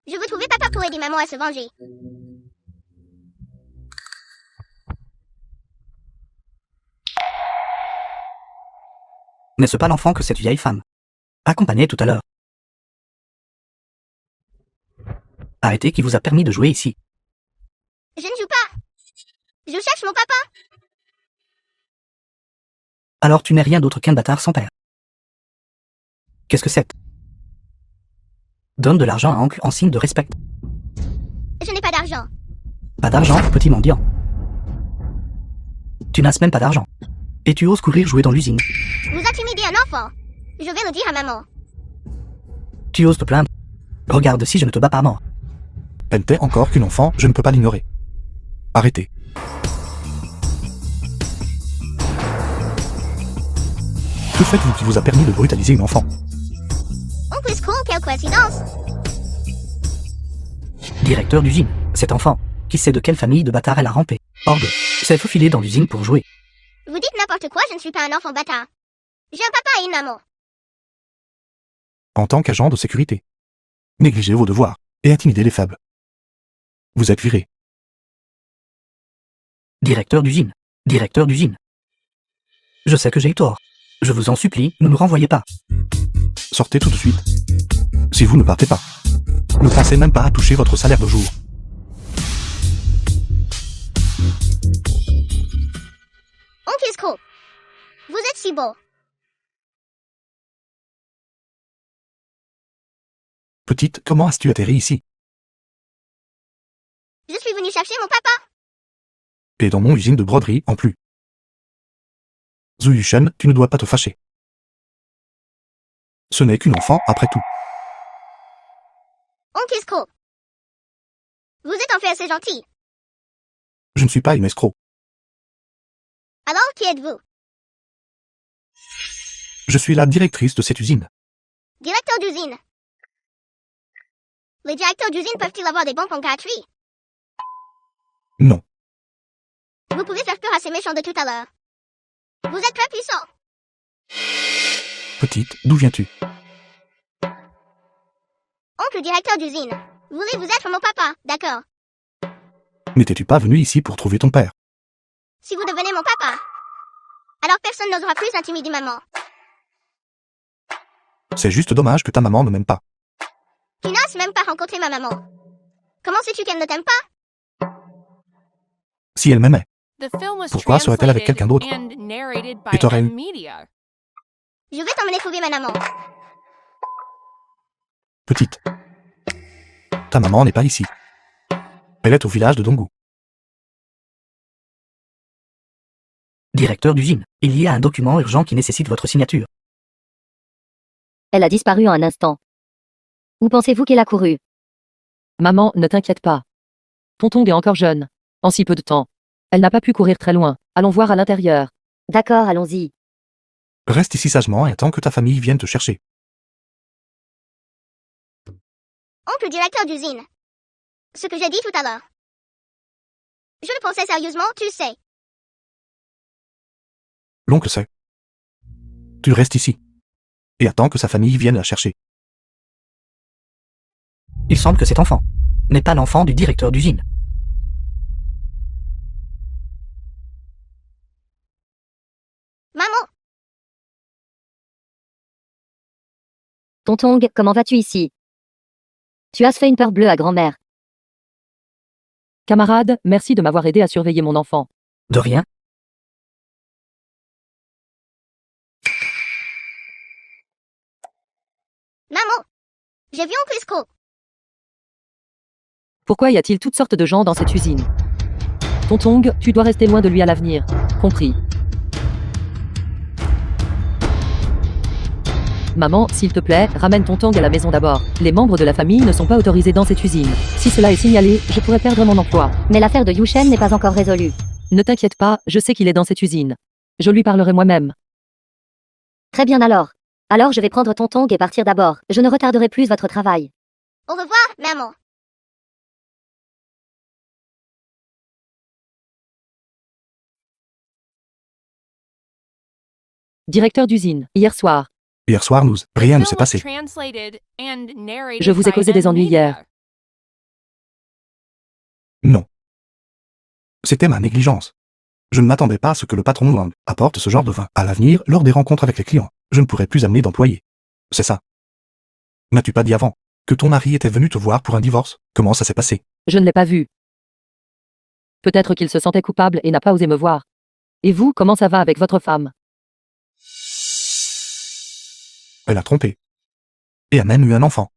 Je veux trouver papa pour aider maman à se venger. N'est-ce pas l'enfant que cette vieille femme accompagnait tout à l'heure? Arrêtez qui vous a permis de jouer ici. Je ne joue pas. Je cherche mon papa. Alors tu n'es rien d'autre qu'un bâtard sans père. Qu'est-ce que c'est? Donne de l'argent à oncle en signe de respect. Je n'ai pas d'argent. Pas d'argent, petit mendiant. Tu n'as même pas d'argent. Et tu oses courir jouer dans l'usine. Vous intimidez un enfant. Je vais le dire à maman. Tu oses te plaindre. Regarde si je ne te bats pas à mort. Elle t'est encore qu'une enfant, je ne peux pas l'ignorer. Arrêtez. Que faites-vous qui vous a permis de brutaliser une enfant? Oncle School, quelle coïncidence. Directeur d'usine, cet enfant, qui sait de quelle famille de bâtards elle a rampé. Orgue, s'est faufilé dans l'usine pour jouer. Vous dites n'importe quoi, je ne suis pas un enfant bâtard. J'ai un papa et une maman. En tant qu'agent de sécurité. Négligez vos devoirs et intimidez les faibles. Vous êtes viré. Directeur d'usine. Directeur d'usine. Je sais que j'ai eu tort. Je vous en supplie, ne nous renvoyez pas. Sortez tout de suite. Si vous ne partez pas, ne pensez même pas à toucher votre salaire de jour. Oncle School. Vous êtes si beau. Petite, comment as-tu atterri ici? Je suis venue chercher mon papa. Et dans mon usine de broderie en plus. Zhu Yushen, tu ne dois pas te fâcher. Ce n'est qu'une enfant après tout. oncle escroc. Vous êtes en fait assez gentil. Je ne suis pas une escroc. Alors, qui êtes-vous? Je suis la directrice de cette usine. Directeur d'usine. Les directeurs d'usine peuvent-ils avoir des bons poncaturies? Non. Vous pouvez faire peur à ces méchants de tout à l'heure. Vous êtes très puissant. Petite, d'où viens-tu? Oncle directeur d'usine. Voulez-vous être mon papa, d'accord? N'étais-tu pas venu ici pour trouver ton père? Si vous devenez mon papa, alors personne n'osera plus intimider maman. C'est juste dommage que ta maman ne m'aime pas. Tu n'oses même pas rencontrer ma maman. Comment sais-tu qu'elle ne t'aime pas? Si elle m'aimait, The film was pourquoi serait-elle avec quelqu'un d'autre? and narrated by Et t'aurais M eu- Media. Je vais t'emmener trouver ma maman. Petite. Ta maman n'est pas ici. Elle est au village de Dongu. Directeur d'usine, il y a un document urgent qui nécessite votre signature. Elle a disparu en un instant. Où pensez-vous qu'elle a couru? Maman, ne t'inquiète pas. Tonton est encore jeune. En si peu de temps. Elle n'a pas pu courir très loin. Allons voir à l'intérieur. D'accord, allons-y. Reste ici sagement et attends que ta famille vienne te chercher. Oncle directeur d'usine. Ce que j'ai dit tout à l'heure. Je le pensais sérieusement, tu sais. L'oncle sait. Tu restes ici. Et attends que sa famille vienne la chercher. Il semble que cet enfant n'est pas l'enfant du directeur d'usine. Maman, Tonton, comment vas-tu ici? Tu as fait une peur bleue à grand-mère. Camarade, merci de m'avoir aidé à surveiller mon enfant. De rien. maman. J'ai vu oncle escroc. Pourquoi y a-t-il toutes sortes de gens dans cette usine? Tonton, tu dois rester loin de lui à l'avenir. Compris. Maman, s'il te plaît, ramène Tonton à la maison d'abord. Les membres de la famille ne sont pas autorisés dans cette usine. Si cela est signalé, je pourrais perdre mon emploi. Mais l'affaire de Yushen n'est pas encore résolue. Ne t'inquiète pas, je sais qu'il est dans cette usine. Je lui parlerai moi-même. Très bien alors. Alors je vais prendre Tonton et partir d'abord. Je ne retarderai plus votre travail. Au revoir, maman. Directeur d'usine, hier soir. Hier soir, rien ne s'est Film was passé. translated and narrated Je vous ai by causé des M ennuis Media. hier. Non. C'était ma négligence. Je ne m'attendais pas à ce que le patron Wang apporte ce genre de vin. À l'avenir, lors des rencontres avec les clients, je ne pourrai plus amener d'employés. C'est ça. N'as-tu pas dit avant que ton mari était venu te voir pour un divorce? Comment ça s'est passé? Je ne l'ai pas vu. Peut-être qu'il se sentait coupable et n'a pas osé me voir. Et vous, comment ça va avec votre femme? Elle a trompé. Et a même eu un enfant.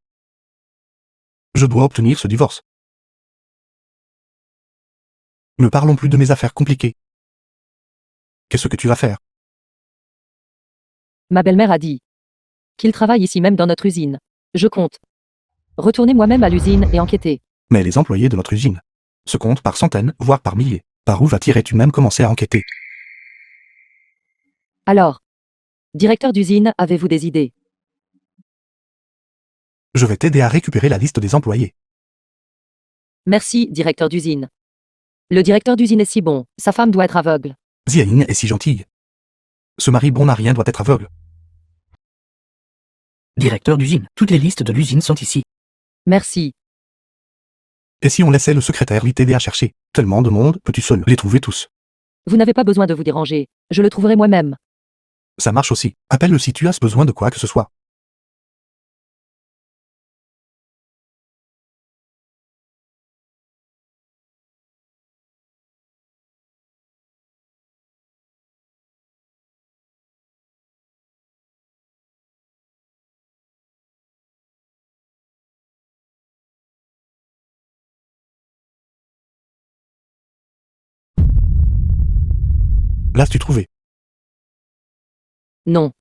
Je dois obtenir ce divorce. Ne parlons plus de mes affaires compliquées. Qu'est-ce que tu vas faire? Ma belle-mère a dit qu'il travaille ici même dans notre usine. Je compte retourner moi-même à l'usine et enquêter. Mais les employés de notre usine se comptent par centaines, voire par milliers. Par où vas-tu même commencer à enquêter? Alors, directeur d'usine, avez-vous des idées? Je vais t'aider à récupérer la liste des employés. Merci, directeur d'usine. Le directeur d'usine est si bon, sa femme doit être aveugle. Ziaing est si gentille. Ce mari bon n'a rien doit être aveugle. Directeur d'usine, toutes les listes de l'usine sont ici. Merci. Et si on laissait le secrétaire lui t'aider à chercher? Tellement de monde, peux-tu seul les trouver tous? Vous n'avez pas besoin de vous déranger. Je le trouverai moi-même. Ça marche aussi. Appelle-le si tu as besoin de quoi que ce soit. L'as-tu trouvé? Non.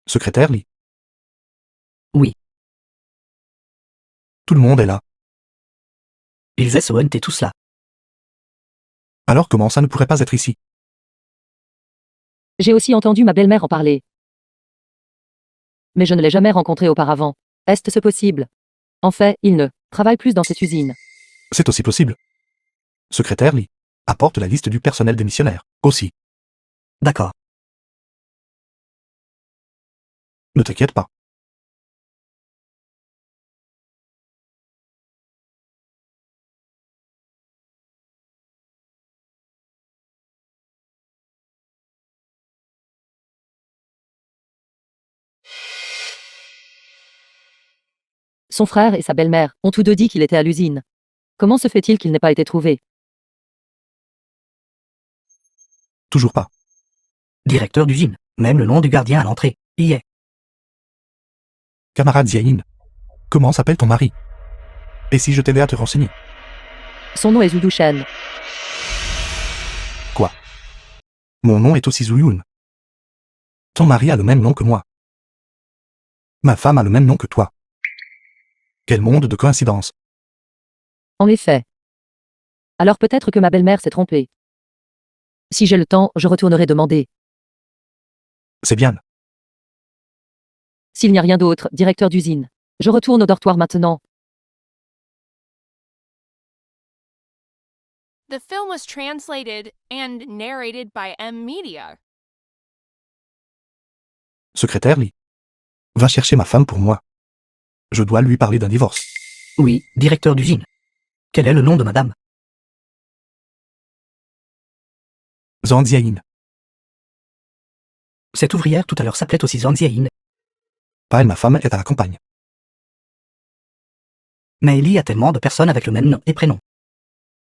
Secrétaire lit. Oui. Tout le monde est là. Ils SONT tout cela. Alors comment ça ne pourrait pas être ici? J'ai aussi entendu ma belle-mère en parler. Mais je ne l'ai jamais rencontré auparavant. Est-ce possible? En fait, il ne travaille plus dans cette usine. C'est aussi possible. Secrétaire Lee. Apporte la liste du personnel démissionnaire. Aussi. D'accord. Ne t'inquiète pas. Son frère et sa belle-mère ont tous deux dit qu'il était à l'usine. Comment se fait-il qu'il n'ait pas été trouvé? Toujours pas. Directeur d'usine. Même le nom du gardien à l'entrée y est. Camarade Ziaïn. Comment s'appelle ton mari? Et si je t'aidais à te renseigner? Son nom est Zhu Shen. Quoi? Mon nom est aussi Zuyun. Ton mari a le même nom que moi. Ma femme a le même nom que toi. Quel monde de coïncidence. En effet. Alors peut-être que ma belle-mère s'est trompée. Si j'ai le temps, je retournerai demander. C'est bien. S'il n'y a rien d'autre, directeur d'usine. Je retourne au dortoir maintenant. The film was translated and narrated by M Media. Secrétaire Lee. Va chercher ma femme pour moi. Je dois lui parler d'un divorce. Oui, directeur d'usine. Quel est le nom de madame? Zhang Ziaïn. Cette ouvrière tout à l'heure s'appelait aussi Zhang Ziaïn. Pas elle, ma femme est à la campagne. Mais il y a tellement de personnes avec le même nom et prénom.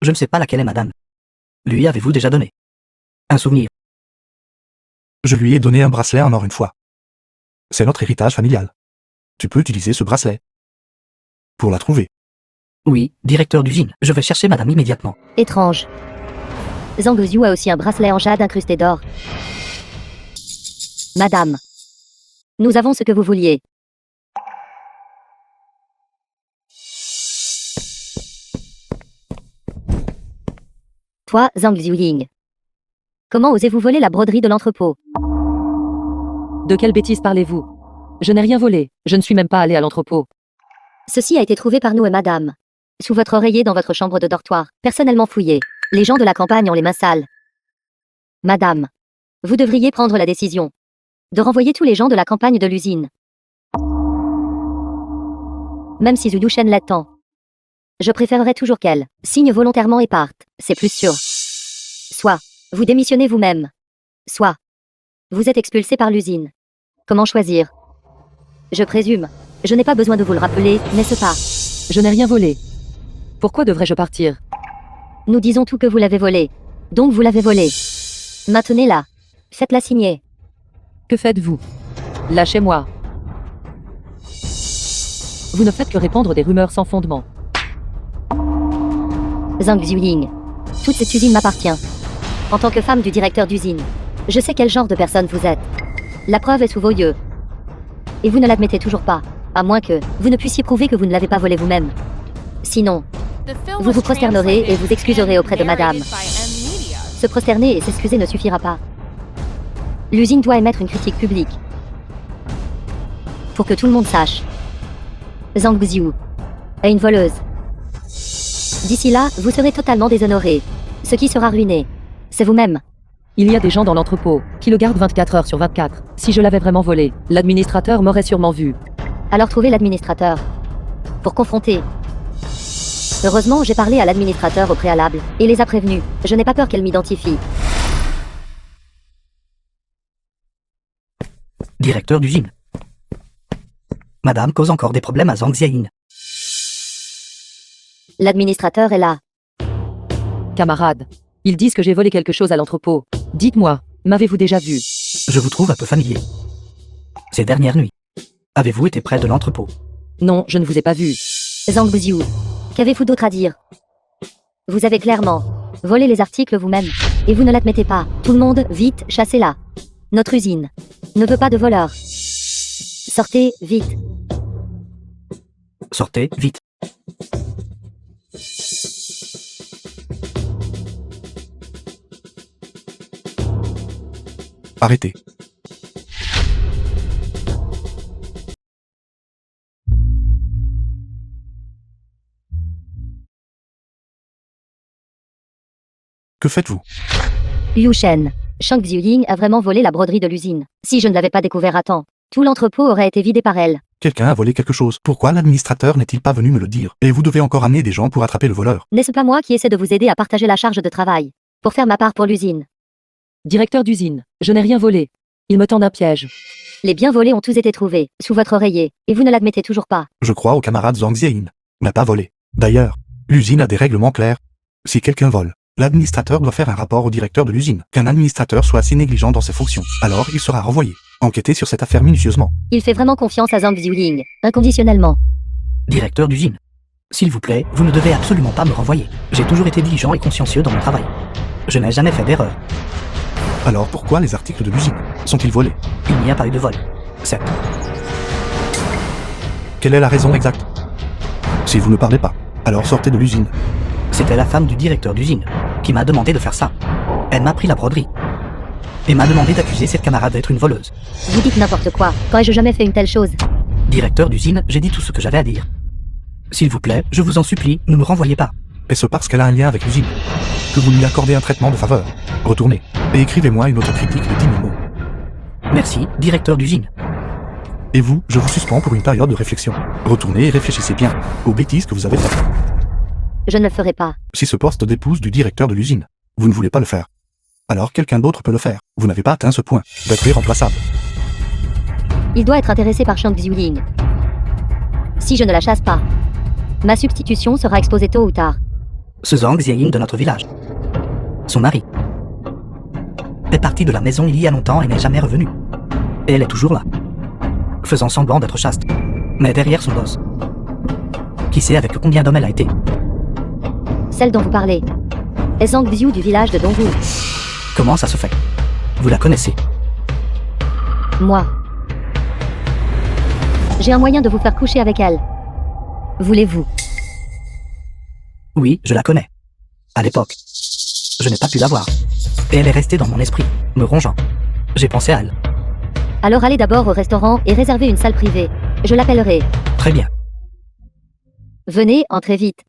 Je ne sais pas laquelle est madame. Lui avez-vous déjà donné un souvenir? Je lui ai donné un bracelet en or une fois. C'est notre héritage familial. Tu peux utiliser ce bracelet. Pour la trouver. Oui, directeur d'usine. Je vais chercher madame immédiatement. Étrange. Zhang Xiu a aussi un bracelet en jade incrusté d'or. Madame. Nous avons ce que vous vouliez. Toi, Zhang Xiuying. Comment osez-vous voler la broderie de l'entrepôt? De quelle bêtise parlez-vous? Je n'ai rien volé. Je ne suis même pas allé à l'entrepôt. Ceci a été trouvé par nous et madame. Sous votre oreiller dans votre chambre de dortoir, personnellement fouillé. Les gens de la campagne ont les mains sales. Madame. Vous devriez prendre la décision de renvoyer tous les gens de la campagne de l'usine. Même si Zhu Shen l'attend. Je préférerais toujours qu'elle signe volontairement et parte. C'est plus sûr. Soit vous démissionnez vous-même. Soit vous êtes expulsé par l'usine. Comment choisir? Je présume. Je n'ai pas besoin de vous le rappeler, n'est-ce pas? Je n'ai rien volé. Pourquoi devrais-je partir? Nous disons tout que vous l'avez volé. Donc vous l'avez volé. Maintenez-la. Faites-la signer. Que faites-vous? Lâchez-moi. Vous ne faites que répandre des rumeurs sans fondement. Zhang Xiuying. Toute cette usine m'appartient. En tant que femme du directeur d'usine, je sais quel genre de personne vous êtes. La preuve est sous vos yeux. Et vous ne l'admettez toujours pas, à moins que vous ne puissiez prouver que vous ne l'avez pas volé vous-même. Sinon, vous vous prosternerez et vous excuserez auprès de madame. Se prosterner et s'excuser ne suffira pas. L'usine doit émettre une critique publique. Pour que tout le monde sache. Zhang Xiu est une voleuse. D'ici là, vous serez totalement déshonoré. Ce qui sera ruiné, c'est vous-même. Il y a des gens dans l'entrepôt qui le gardent 24 heures sur 24. Si je l'avais vraiment volé, l'administrateur m'aurait sûrement vu. Alors trouvez l'administrateur. Pour confronter. Heureusement, j'ai parlé à l'administrateur au préalable, et les a prévenus. Je n'ai pas peur qu'elle m'identifie. Directeur d'usine. Madame cause encore des problèmes à Zhang Ziaïn. L'administrateur est là. Camarade, ils disent que j'ai volé quelque chose à l'entrepôt. Dites-moi, m'avez-vous déjà vu? Je vous trouve un peu familier. Ces dernières nuits, avez-vous été près de l'entrepôt? Non, je ne vous ai pas vu. Zhang Xiu, qu'avez-vous d'autre à dire? Vous avez clairement volé les articles vous-même, et vous ne l'admettez pas. Tout le monde, vite, chassez-la. Notre usine ne veut pas de voleurs. Sortez, vite. Sortez, vite. Arrêtez. Que faites-vous? Liu Shen. Shang Xiuying a vraiment volé la broderie de l'usine. Si je ne l'avais pas découvert à temps, tout l'entrepôt aurait été vidé par elle. Quelqu'un a volé quelque chose. Pourquoi l'administrateur n'est-il pas venu me le dire? Et vous devez encore amener des gens pour attraper le voleur. N'est-ce pas moi qui essaie de vous aider à partager la charge de travail? Pour faire ma part pour l'usine. Directeur d'usine, je n'ai rien volé. Il me tend un piège. Les biens volés ont tous été trouvés, sous votre oreiller, et vous ne l'admettez toujours pas. Je crois au camarade Zhang Zieyin. N'a pas volé. D'ailleurs, l'usine a des règlements clairs. Si quelqu'un vole, l'administrateur doit faire un rapport au directeur de l'usine. Qu'un administrateur soit assez négligent dans ses fonctions, alors il sera renvoyé. Enquêtez sur cette affaire minutieusement. Il fait vraiment confiance à Zhang Xiuying, inconditionnellement. Directeur d'usine. S'il vous plaît, vous ne devez absolument pas me renvoyer. J'ai toujours été diligent et consciencieux dans mon travail. Je n'ai jamais fait d'erreur. Alors pourquoi les articles de l'usine sont-ils volés? Il n'y a pas eu de vol. 7. Quelle est la raison exacte? Si vous ne parlez pas, alors sortez de l'usine. C'était la femme du directeur d'usine qui m'a demandé de faire ça. Elle m'a pris la broderie et m'a demandé d'accuser cette camarade d'être une voleuse. Vous dites n'importe quoi. Quand ai-je jamais fait une telle chose? Directeur d'usine, j'ai dit tout ce que j'avais à dire. S'il vous plaît, je vous en supplie, ne me renvoyez pas. Est-ce parce qu'elle a un lien avec l'usine que vous lui accordez un traitement de faveur? Retournez et écrivez-moi une autre critique de 10 000 mots. Merci, directeur d'usine. Et vous, je vous suspends pour une période de réflexion. Retournez et réfléchissez bien aux bêtises que vous avez faites. Je ne le ferai pas. Si ce poste d'épouse du directeur de l'usine, vous ne voulez pas le faire, alors quelqu'un d'autre peut le faire. Vous n'avez pas atteint ce point d'être irremplaçable. Il doit être intéressé par Shang Xiuying. Si je ne la chasse pas, ma substitution sera exposée tôt ou tard. Ce Zhang Zieyin de notre village. Son mari est parti de la maison il y a longtemps et n'est jamais revenu. Et elle est toujours là, faisant semblant d'être chaste, mais derrière son boss. Qui sait avec combien d'hommes elle a été? Celle dont vous parlez est Zhang Xiu du village de Dongwu. Comment ça se fait? Vous la connaissez? Moi. J'ai un moyen de vous faire coucher avec elle. Voulez-vous? Oui, je la connais. À l'époque. Je n'ai pas pu la voir. Et elle est restée dans mon esprit, me rongeant. J'ai pensé à elle. Alors allez d'abord au restaurant et réservez une salle privée. Je l'appellerai. Très bien. Venez, entrez vite.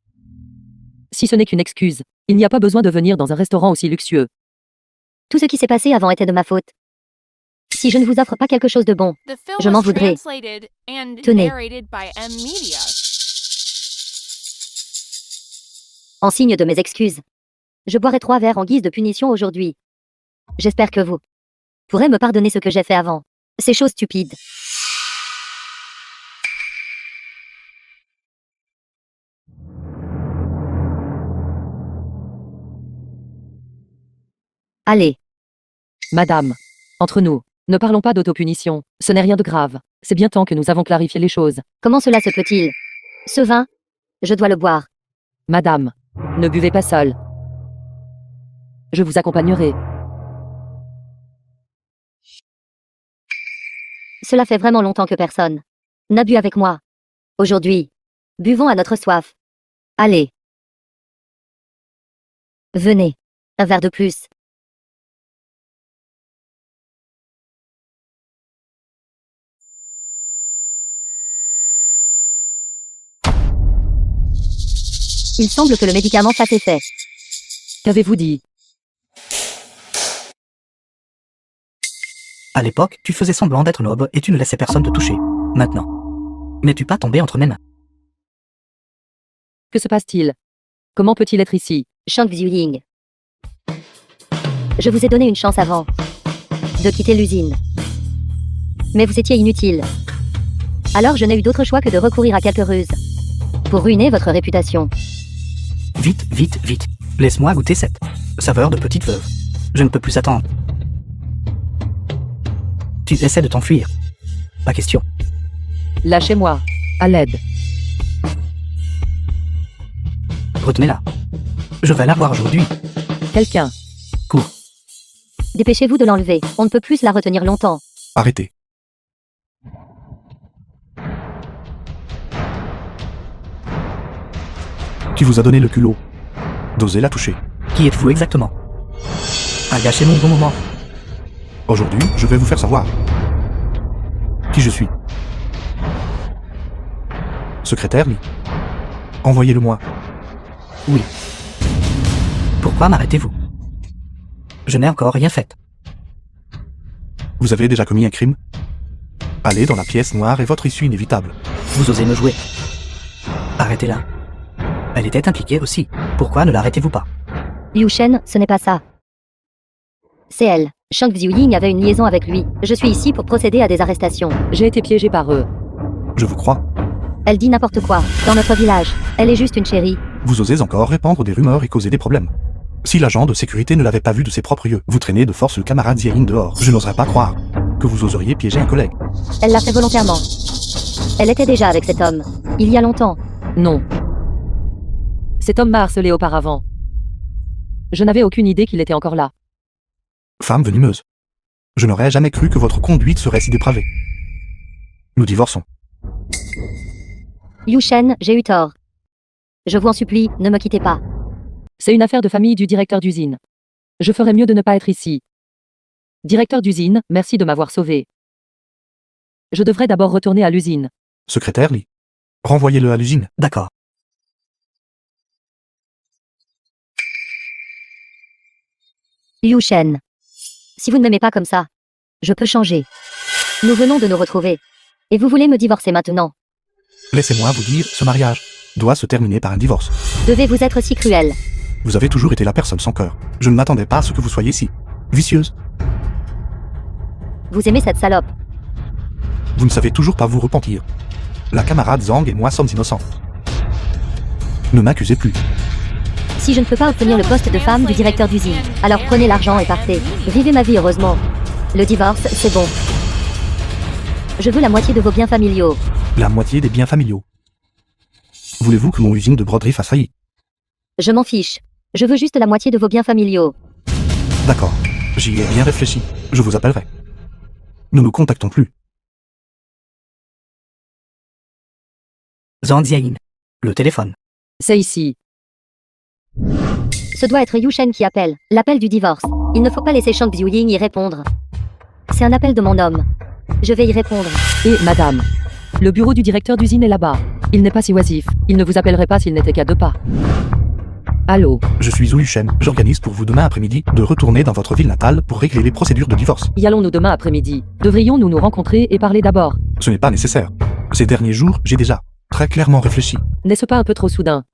Si ce n'est qu'une excuse, il n'y a pas besoin de venir dans un restaurant aussi luxueux. Tout ce qui s'est passé avant était de ma faute. Si je ne vous offre pas quelque chose de bon, The film je m'en was voudrais. translated and Tenez. narrated by M Media. En signe de mes excuses, je boirai 3 verres en guise de punition aujourd'hui. J'espère que vous pourrez me pardonner ce que j'ai fait avant. Ces choses stupides. Allez, Madame, entre nous, ne parlons pas d'autopunition. Ce n'est rien de grave. C'est bien temps que nous avons clarifié les choses. comment cela se peut-il? Ce vin, je dois le boire. Madame, ne buvez pas seule. Je vous accompagnerai. Cela fait vraiment longtemps que personne n'a bu avec moi. Aujourd'hui, buvons à notre soif. Allez. Venez. Un verre de plus. Il semble que le médicament fasse effet. Qu'avez-vous dit? À l'époque, tu faisais semblant d'être noble et tu ne laissais personne te toucher. Maintenant, n'es-tu pas tombé entre mes mains? Que se passe-t-il? Comment peut-il être ici? Shang Xiuying. Je vous ai donné une chance avant de quitter l'usine. Mais vous étiez inutile. Alors je n'ai eu d'autre choix que de recourir à quelques ruses pour ruiner votre réputation. Vite, vite, vite. Laisse-moi goûter cette saveur de petite veuve. Je ne peux plus attendre. Tu essaies de t'enfuir. Pas question. Lâchez-moi. À l'aide. Retenez-la. Je vais la voir aujourd'hui. Quelqu'un. Cours. Dépêchez-vous de l'enlever. On ne peut plus la retenir longtemps. Arrêtez. Qui vous a donné le culot d'oser la toucher? Qui êtes-vous exactement? À gâcher mon bon moment. Aujourd'hui, je vais vous faire savoir qui je suis. Secrétaire Lee. Envoyez-le-moi. Oui. Pourquoi m'arrêtez-vous? Je n'ai encore rien fait. Vous avez déjà commis un crime? Allez dans la pièce noire est votre issue inévitable. Vous osez me jouer. Arrêtez-la. Elle était impliquée aussi. Pourquoi ne l'arrêtez-vous pas? Liu Shen, ce n'est pas ça. C'est elle. Shang Xiuying avait une liaison avec lui. Je suis ici pour procéder à des arrestations. J'ai été piégé par eux. Je vous crois. Elle dit n'importe quoi. Dans notre village. Elle est juste une chérie. Vous osez encore répandre des rumeurs et causer des problèmes. Si l'agent de sécurité ne l'avait pas vu de ses propres yeux, vous traînez de force le camarade Ziain dehors. Je n'oserais pas croire que vous oseriez piéger un collègue. Elle l'a fait volontairement. Elle était déjà avec cet homme. Il y a longtemps. Non. Cet homme m'a harcelé auparavant. Je n'avais aucune idée qu'il était encore là. Femme venimeuse. Je n'aurais jamais cru que votre conduite serait si dépravée. Nous divorçons. Liu Shen, j'ai eu tort. Je vous en supplie, ne me quittez pas. C'est une affaire de famille du directeur d'usine. Je ferais mieux de ne pas être ici. Directeur d'usine, merci de m'avoir sauvé. Je devrais d'abord retourner à l'usine. Secrétaire Lee. Renvoyez-le à l'usine. D'accord. Liu Shen. Si vous ne m'aimez pas comme ça, je peux changer. Nous venons de nous retrouver. Et vous voulez me divorcer maintenant? Laissez-moi vous dire, ce mariage doit se terminer par un divorce. Devez-vous être si cruel? Vous avez toujours été la personne sans cœur. Je ne m'attendais pas à ce que vous soyez si vicieuse. Vous aimez cette salope? Vous ne savez toujours pas vous repentir. La camarade Zhang et moi sommes innocents. Ne m'accusez plus. Si je ne peux pas obtenir le poste de femme du directeur d'usine, alors prenez l'argent et partez. Vivez ma vie heureusement. Le divorce, c'est bon. Je veux la moitié de vos biens familiaux. La moitié des biens familiaux. Voulez-vous que mon usine de broderie fasse faillite? Je m'en fiche. Je veux juste la moitié de vos biens familiaux. D'accord. J'y ai bien réfléchi. Je vous appellerai. Nous nous contactons plus. Zhang Ziain. Le téléphone. C'est ici. Ce doit être Liu Shen qui appelle. L'appel du divorce. Il ne faut pas laisser Shang Xiuying y répondre. C'est un appel de mon homme. Je vais y répondre. Et madame, le bureau du directeur d'usine est là-bas. Il n'est pas si oisif. Il ne vous appellerait pas s'il n'était qu'à 2 pas. Allô? Je suis Zhu Shen. J'organise pour vous demain après-midi de retourner dans votre ville natale pour régler les procédures de divorce. Y allons-nous demain après-midi? Devrions-nous nous rencontrer et parler d'abord? Ce n'est pas nécessaire. Ces derniers jours, j'ai déjà très clairement réfléchi. N'est-ce pas un peu trop soudain?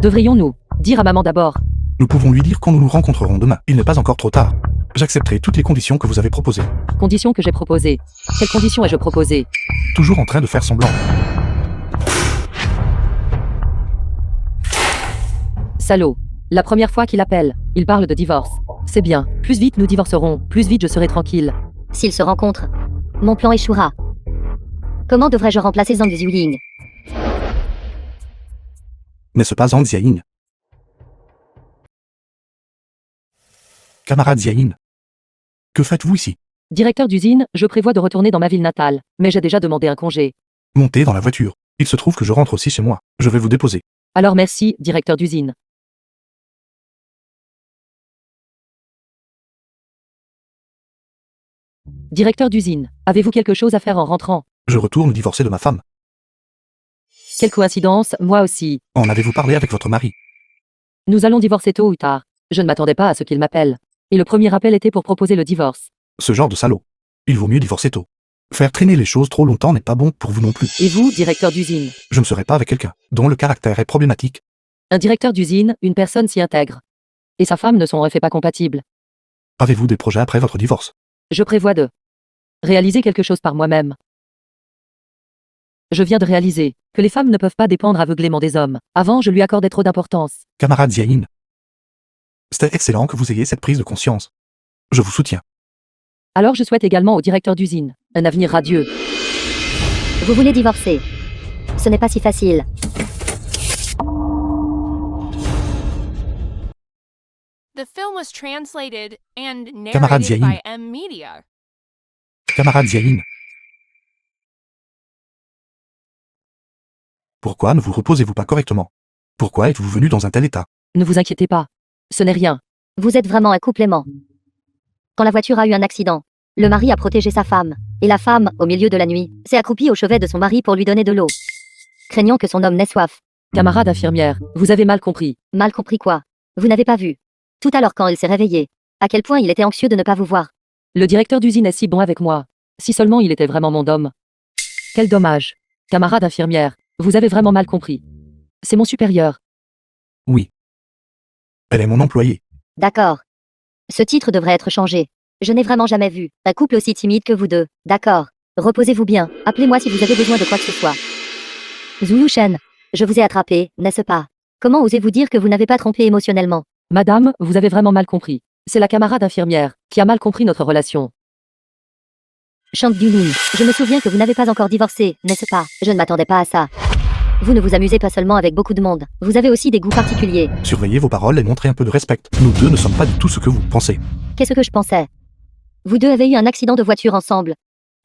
Devrions-nous dire à maman d'abord? Nous pouvons lui dire quand nous nous rencontrerons demain. Il n'est pas encore trop tard. J'accepterai toutes les conditions que vous avez proposées. Conditions que j'ai proposées. Quelles conditions ai-je proposées? Toujours en train de faire semblant. Salaud. La première fois qu'il appelle, il parle de divorce. C'est bien. Plus vite nous divorcerons, plus vite je serai tranquille. S'ils se rencontrent, mon plan échouera. Comment devrais-je remplacer Zhang Xiuying? N'est-ce pas Zhang Ziain? Camarade Ziain. Que faites-vous ici? Directeur d'usine, je prévois de retourner dans ma ville natale, mais j'ai déjà demandé un congé. Montez dans la voiture. Il se trouve que je rentre aussi chez moi. Je vais vous déposer. Alors merci, directeur d'usine. Directeur d'usine, avez-vous quelque chose à faire en rentrant? Je retourne divorcer de ma femme. Quelle coïncidence, moi aussi. En avez-vous parlé avec votre mari? Nous allons divorcer tôt ou tard. Je ne m'attendais pas à ce qu'il m'appelle. Et le premier appel était pour proposer le divorce. Ce genre de salaud. Il vaut mieux divorcer tôt. Faire traîner les choses trop longtemps n'est pas bon pour vous non plus. Et vous, directeur d'usine? Je ne serai pas avec quelqu'un dont le caractère est problématique. Un directeur d'usine, une personne s'y intègre. Et sa femme ne sont en effet pas compatibles. Avez-vous des projets après votre divorce? Je prévois de réaliser quelque chose par moi-même. Je viens de réaliser que les femmes ne peuvent pas dépendre aveuglément des hommes. Avant, je lui accordais trop d'importance. Camarade Ziain. C'était excellent que vous ayez cette prise de conscience. Je vous soutiens. Alors je souhaite également au directeur d'usine un avenir radieux. Vous voulez divorcer? Ce n'est pas si facile. The film was translated and Camarade narrated Ziain. by M Media. Camarade Ziain. Pourquoi ne vous reposez-vous pas correctement? Pourquoi êtes-vous venu dans un tel état? Ne vous inquiétez pas. Ce n'est rien. Vous êtes vraiment un couple aimant. Quand la voiture a eu un accident, Le mari a protégé sa femme. Et la femme, au milieu de la nuit, s'est accroupie au chevet de son mari pour lui donner de l'eau. Craignant que son homme n'ait soif. Camarade infirmière, vous avez mal compris. Mal compris quoi? Vous n'avez pas vu. Tout à l'heure quand il s'est réveillé. À quel point il était anxieux de ne pas vous voir. Le directeur d'usine est si bon avec moi. Si seulement il était vraiment mon homme. Quel dommage. Camarade infirmière, vous avez vraiment mal compris. C'est mon supérieur. Oui. Elle est mon employée. D'accord. Ce titre devrait être changé. Je n'ai vraiment jamais vu un couple aussi timide que vous deux. D'accord. Reposez-vous bien. Appelez-moi si vous avez besoin de quoi que ce soit. Zulu Shen, je vous ai attrapé, n'est-ce pas? Comment osez-vous dire que vous n'avez pas trompé émotionnellement? Madame, vous avez vraiment mal compris. C'est la camarade infirmière qui a mal compris notre relation. Shang Yulin, je me souviens que vous n'avez pas encore divorcé, n'est-ce pas? Je ne m'attendais pas à ça. Vous ne vous amusez pas seulement avec beaucoup de monde. Vous avez aussi des goûts particuliers. Surveillez vos paroles et montrez un peu de respect. Nous deux ne sommes pas du tout ce que vous pensez. Qu'est-ce que je pensais? Vous deux avez eu un accident de voiture ensemble.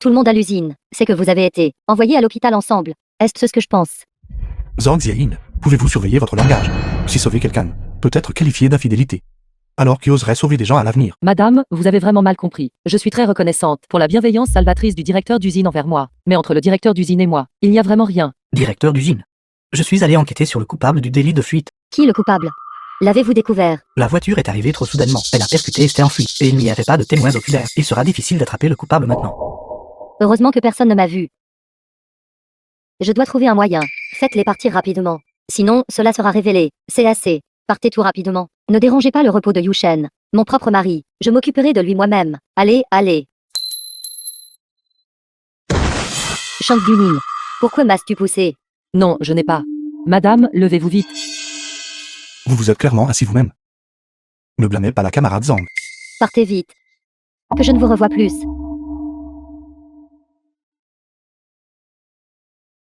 Tout le monde à l'usine sait que vous avez été envoyés à l'hôpital ensemble. Est-ce ce que je pense? Zhang Ziyin, pouvez-vous surveiller votre langage? Si sauver quelqu'un peut être qualifié d'infidélité, alors qui oserait sauver des gens à l'avenir? Madame, vous avez vraiment mal compris. Je suis très reconnaissante pour la bienveillance salvatrice du directeur d'usine envers moi. Mais entre le directeur d'usine et moi, il n'y a vraiment rien. Directeur d'usine. Je suis allé enquêter sur le coupable du délit de fuite. Qui est le coupable? L'avez-vous découvert? La voiture est arrivée trop soudainement. Elle a percuté et s'est enfuie. Et il n'y avait pas de témoins oculaires. Il sera difficile d'attraper le coupable maintenant. Heureusement que personne ne m'a vu. Je dois trouver un moyen. Faites-les partir rapidement. Sinon, cela sera révélé. C'est assez. Partez tout rapidement. Ne dérangez pas le repos de Yushen. Mon propre mari. Je m'occuperai de lui moi-même. Allez, allez. Shang Yulin. Pourquoi m'as-tu poussé? Non, je n'ai pas. Madame, levez-vous vite. Vous vous êtes clairement assis vous-même. Ne blâmez pas la camarade Zhang. Partez vite. Que je ne vous revoie plus.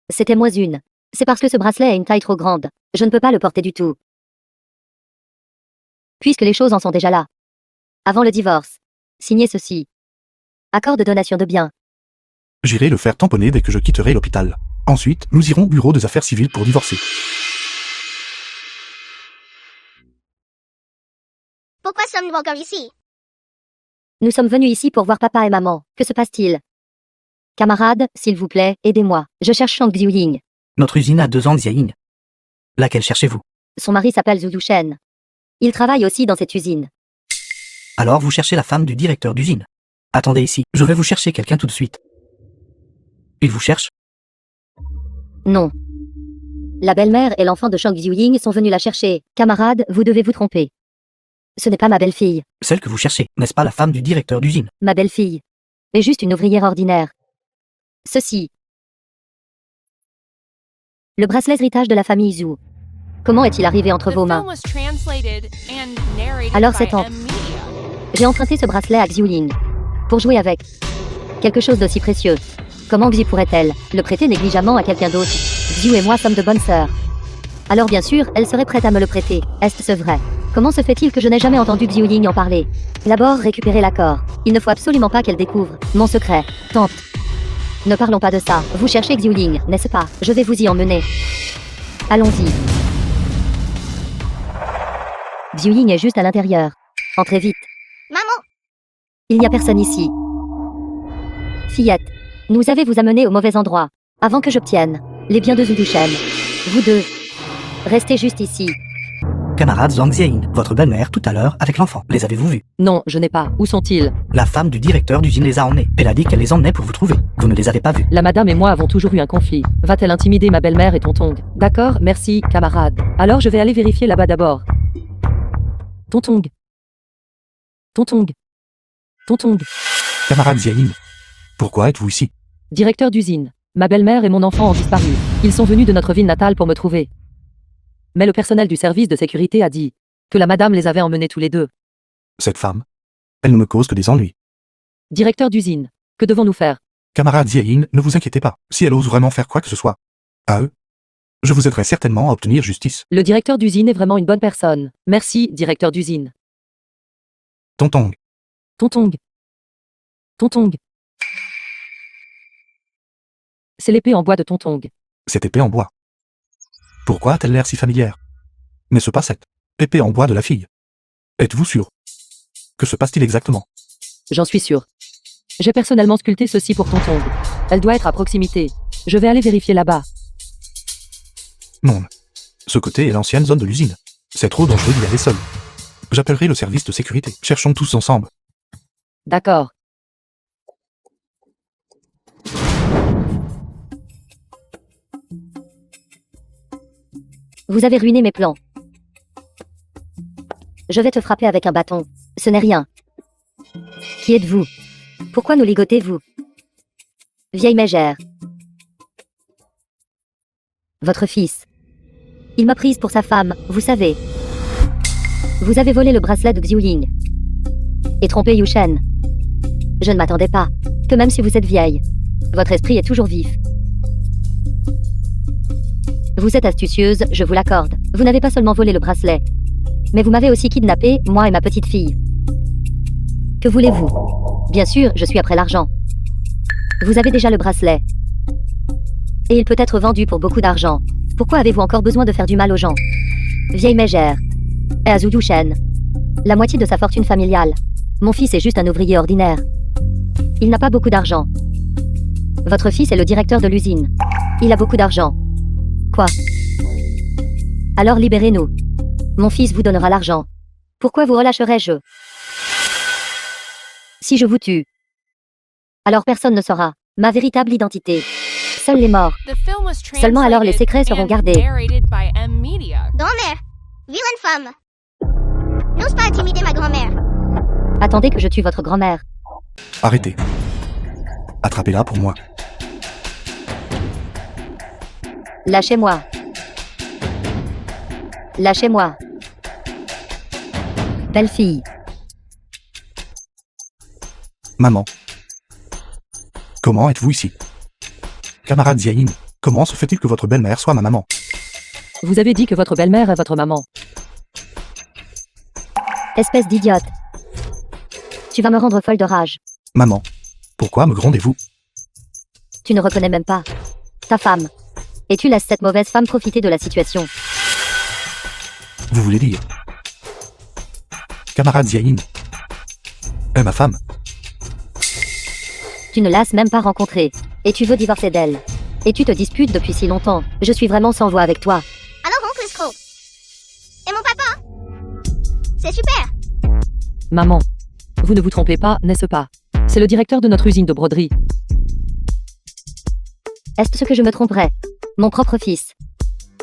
C'était moins une. C'est parce que ce bracelet a une taille trop grande. Je ne peux pas le porter du tout. Puisque les choses en sont déjà là. Avant le divorce. Signez ceci. Accord de donation de biens. J'irai le faire tamponner dès que je quitterai l'hôpital. Ensuite, nous irons au bureau des affaires civiles pour divorcer. Pourquoi sommes-nous encore ici? Nous sommes venus ici pour voir papa et maman. Que se passe-t-il? Camarades, s'il vous plaît, aidez-moi. Je cherche Shang Xiuying. Notre usine a 2 ans Ziayin. Laquelle cherchez-vous? Son mari s'appelle Zhu Shen. Il travaille aussi dans cette usine. Alors vous cherchez la femme du directeur d'usine. Attendez ici, je vais vous chercher quelqu'un tout de suite. Il vous cherche? Non. La belle-mère et l'enfant de Shang Xiuying sont venus la chercher. Camarade, vous devez vous tromper. Ce n'est pas ma belle-fille. Celle que vous cherchez, n'est-ce pas la femme du directeur d'usine? Ma belle-fille. Mais juste une ouvrière ordinaire. Ceci. Le bracelet héritage de la famille Zhu. Comment est-il arrivé entre The vos film mains? was translated and narrated Alors by c'est en- M Media. J'ai emprunté ce bracelet à Xiuying. Pour jouer avec. Quelque chose d'aussi précieux. Comment Xi pourrait-elle le prêter négligemment à quelqu'un d'autre? Xiu et moi sommes de bonnes sœurs. Alors bien sûr, elle serait prête à me le prêter. Est-ce vrai? Comment se fait-il que je n'ai jamais entendu Xiuying en parler? D'abord, récupérer l'accord. Il ne faut absolument pas qu'elle découvre mon secret. Tante. Ne parlons pas de ça. Vous cherchez Xiuying, n'est-ce pas? Je vais vous y emmener. Allons-y. Xiuying est juste à l'intérieur. Entrez vite. Maman, Il n'y a personne ici. Fillette, nous avez vous amener au mauvais endroit. Avant que j'obtienne les biens de Zhu Shen. Vous deux. Restez juste ici. Camarade Zhang Ziyin, votre belle-mère tout à l'heure avec l'enfant. Les avez-vous vus? Non, je n'ai pas. Où sont-ils? La femme du directeur d'usine les a emmenés. Elle a dit qu'elle les emmenait pour vous trouver. Vous ne les avez pas vus. La madame et moi avons toujours eu un conflit. Va-t-elle intimider ma belle-mère et Tontong? D'accord, merci, camarade. Alors je vais aller vérifier là-bas d'abord. Tontong. Tontong. Tontong. Camarade Ziyin, pourquoi êtes-vous ici? Directeur d'usine. Ma belle-mère et mon enfant ont disparu. Ils sont venus de notre ville natale pour me trouver. Mais le personnel du service de sécurité a dit que la madame les avait emmenés tous les deux. Cette femme, elle ne me cause que des ennuis. Directeur d'usine. Que devons-nous faire? Camarade Ziyin, ne vous inquiétez pas. Si elle ose vraiment faire quoi que ce soit à eux, je vous aiderai certainement à obtenir justice. Le directeur d'usine est vraiment une bonne personne. Merci, directeur d'usine. Tontong, Tontong. Tontong. C'est l'épée en bois de Tontong. cette épée en bois. Pourquoi a-t-elle l'air si familière? N'est-ce pas cette épée en bois de la fille? Êtes-vous sûr? Que se passe-t-il exactement? J'en suis sûr. J'ai personnellement sculpté ceci pour Tonton. Elle doit être à proximité. Je vais aller vérifier là-bas. Non. Ce côté est l'ancienne zone de l'usine. C'est trop dangereux d'y aller seul. J'appellerai le service de sécurité. Cherchons tous ensemble. D'accord. Vous avez ruiné mes plans. Je vais te frapper avec un bâton. Ce n'est rien. Qui êtes-vous? Pourquoi nous ligotez-vous? Vieille mégère. Votre fils. Il m'a prise pour sa femme, vous savez. Vous avez volé le bracelet de Xiuling. Et trompé Yushen. Je ne m'attendais pas. Que même si vous êtes vieille, votre esprit est toujours vif. Vous êtes astucieuse, je vous l'accorde. Vous n'avez pas seulement volé le bracelet, mais vous m'avez aussi kidnappé, moi et ma petite fille. Que voulez-vous? Bien sûr, je suis après l'argent. Vous avez déjà le bracelet. Et il peut être vendu pour beaucoup d'argent. Pourquoi avez-vous encore besoin de faire du mal aux gens? Vieille mégère. Et à Yushen. La moitié de sa fortune familiale. Mon fils est juste un ouvrier ordinaire. Il n'a pas beaucoup d'argent. Votre fils est le directeur de l'usine. Il a beaucoup d'argent. Quoi? Alors libérez-nous. Mon fils vous donnera l'argent. Pourquoi vous relâcherais-je? Si je vous tue, alors personne ne saura ma véritable identité. Seuls les morts. The film was Seulement alors les secrets seront and gardés. narrated by M Media. Grand-mère, vilaine femme. N'ose pas intimider ma grand-mère. Attendez que je tue votre grand-mère. Arrêtez. Attrapez-la pour moi. Lâchez-moi. Lâchez-moi. Belle fille. Maman. Comment êtes-vous ici? Camarade Ziaïn, comment se fait-il que votre belle-mère soit ma maman? Vous avez dit que votre belle-mère est votre maman. Espèce d'idiote. Tu vas me rendre folle de rage. Maman. Pourquoi me grondez-vous? Tu ne reconnais même pas ta femme. Et tu laisses cette mauvaise femme profiter de la situation. Vous voulez dire? Camarade Ziaïn. Est ma femme. Tu ne l'as même pas rencontrée. Et tu veux divorcer d'elle. Et tu te disputes depuis si longtemps. Je suis vraiment sans voix avec toi. Alors oncle escroc. Et mon papa? C'est super. Maman. Vous ne vous trompez pas, n'est-ce pas? C'est le directeur de notre usine de broderie. Est-ce ce que je me tromperais? Mon propre fils.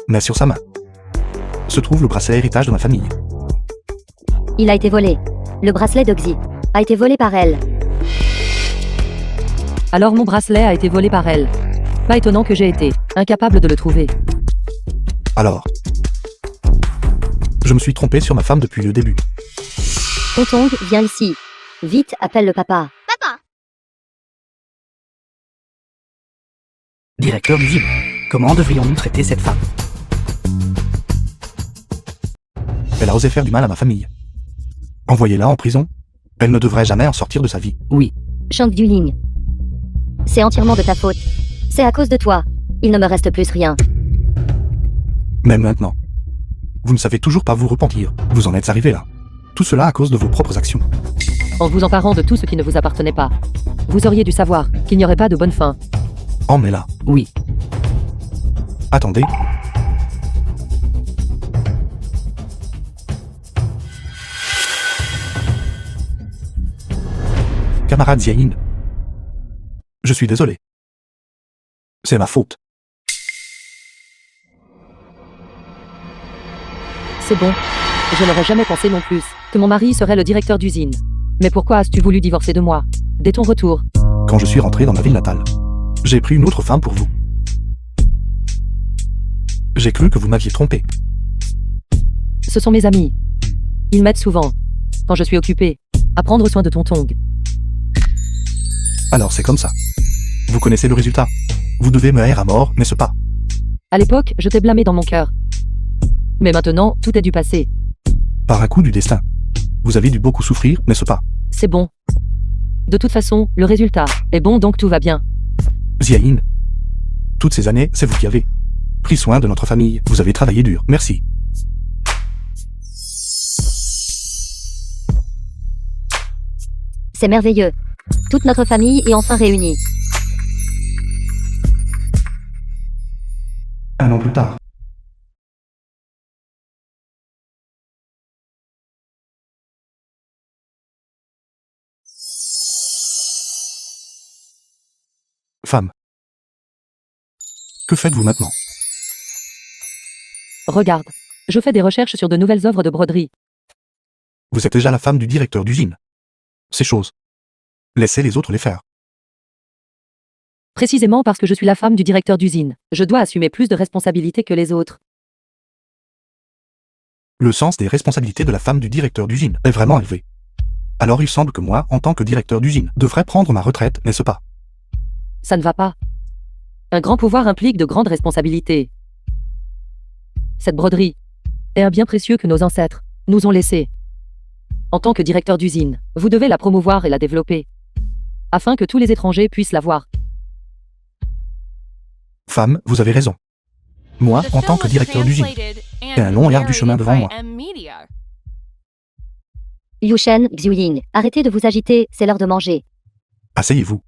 Mais sur sa main se trouve le bracelet héritage de ma famille. Il a été volé. Le bracelet de Xi a été volé par elle. Alors mon bracelet a été volé par elle. Pas étonnant que j'ai été incapable de le trouver. Alors, je me suis trompé sur ma femme depuis le début. Tonton, viens ici. Vite, appelle le papa. Papa, Directeur d'usine, comment devrions-nous traiter cette femme? Elle a osé faire du mal à ma famille. Envoyez-la en prison. Elle ne devrait jamais en sortir de sa vie. Oui, Shang Duling. C'est entièrement de ta faute. C'est à cause de toi. Il ne me reste plus rien. Même maintenant. Vous ne savez toujours pas vous repentir. Vous en êtes arrivé là. Tout cela à cause de vos propres actions. En vous emparant de tout ce qui ne vous appartenait pas. Vous auriez dû savoir qu'il n'y aurait pas de bonne fin. Oh mais là. oui, Attendez. Camarade Ziaïn. Je suis désolé. C'est ma faute. C'est bon. Je n'aurais jamais pensé non plus que mon mari serait le directeur d'usine. Mais pourquoi as-tu voulu divorcer de moi? Dès ton retour. Quand je suis rentré dans ma ville natale, j'ai pris une autre femme pour vous. J'ai cru que vous m'aviez trompé. Ce sont mes amis. Ils m'aident souvent. Quand je suis occupé. À prendre soin de Tonton. Alors c'est comme ça. Vous connaissez le résultat. Vous devez me haïr à mort, n'est-ce pas? À l'époque, je t'ai blâmé dans mon cœur. Mais maintenant, tout est du passé. Par un coup du destin. Vous avez dû beaucoup souffrir, n'est-ce pas? C'est bon. De toute façon, le résultat est bon donc tout va bien. Ziaïn. Toutes ces années, c'est vous qui avez pris soin de notre famille. Vous avez travaillé dur. Merci. C'est merveilleux. Toute notre famille est enfin réunie. Un an plus tard. Femme. Que faites-vous maintenant? Regarde. Je fais des recherches sur de nouvelles œuvres de broderie. Vous êtes déjà la femme du directeur d'usine. Ces choses. Laissez les autres les faire. Précisément parce que je suis la femme du directeur d'usine. Je dois assumer plus de responsabilités que les autres. Le sens des responsabilités de la femme du directeur d'usine est vraiment élevé. Alors il semble que moi, en tant que directeur d'usine, devrais prendre ma retraite, n'est-ce pas? Ça ne va pas. Un grand pouvoir implique de grandes responsabilités. Cette broderie est un bien précieux que nos ancêtres nous ont laissé. En tant que directeur d'usine, vous devez la promouvoir et la développer, afin que tous les étrangers puissent la voir. Femme, vous avez raison. Moi, The en tant film que was directeur d'usine, translated et un and long et ardu chemin devant narrated moi. by M-Media. Liu Shen, Xiu Ying, arrêtez de vous agiter, c'est l'heure de manger. Asseyez-vous.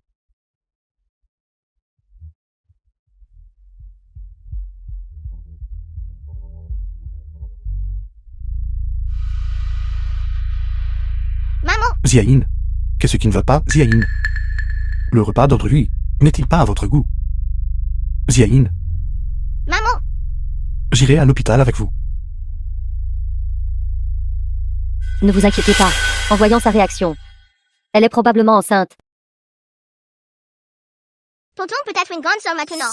Maman, Ziaïn. Qu'est-ce qui ne va pas, Ziaïn? Le repas d'autrui n'est-il pas à votre goût? Ziaïn, maman, j'irai à l'hôpital avec vous. Ne vous inquiétez pas. En voyant sa réaction, elle est probablement enceinte. tonton peut être une grande sœur maintenant.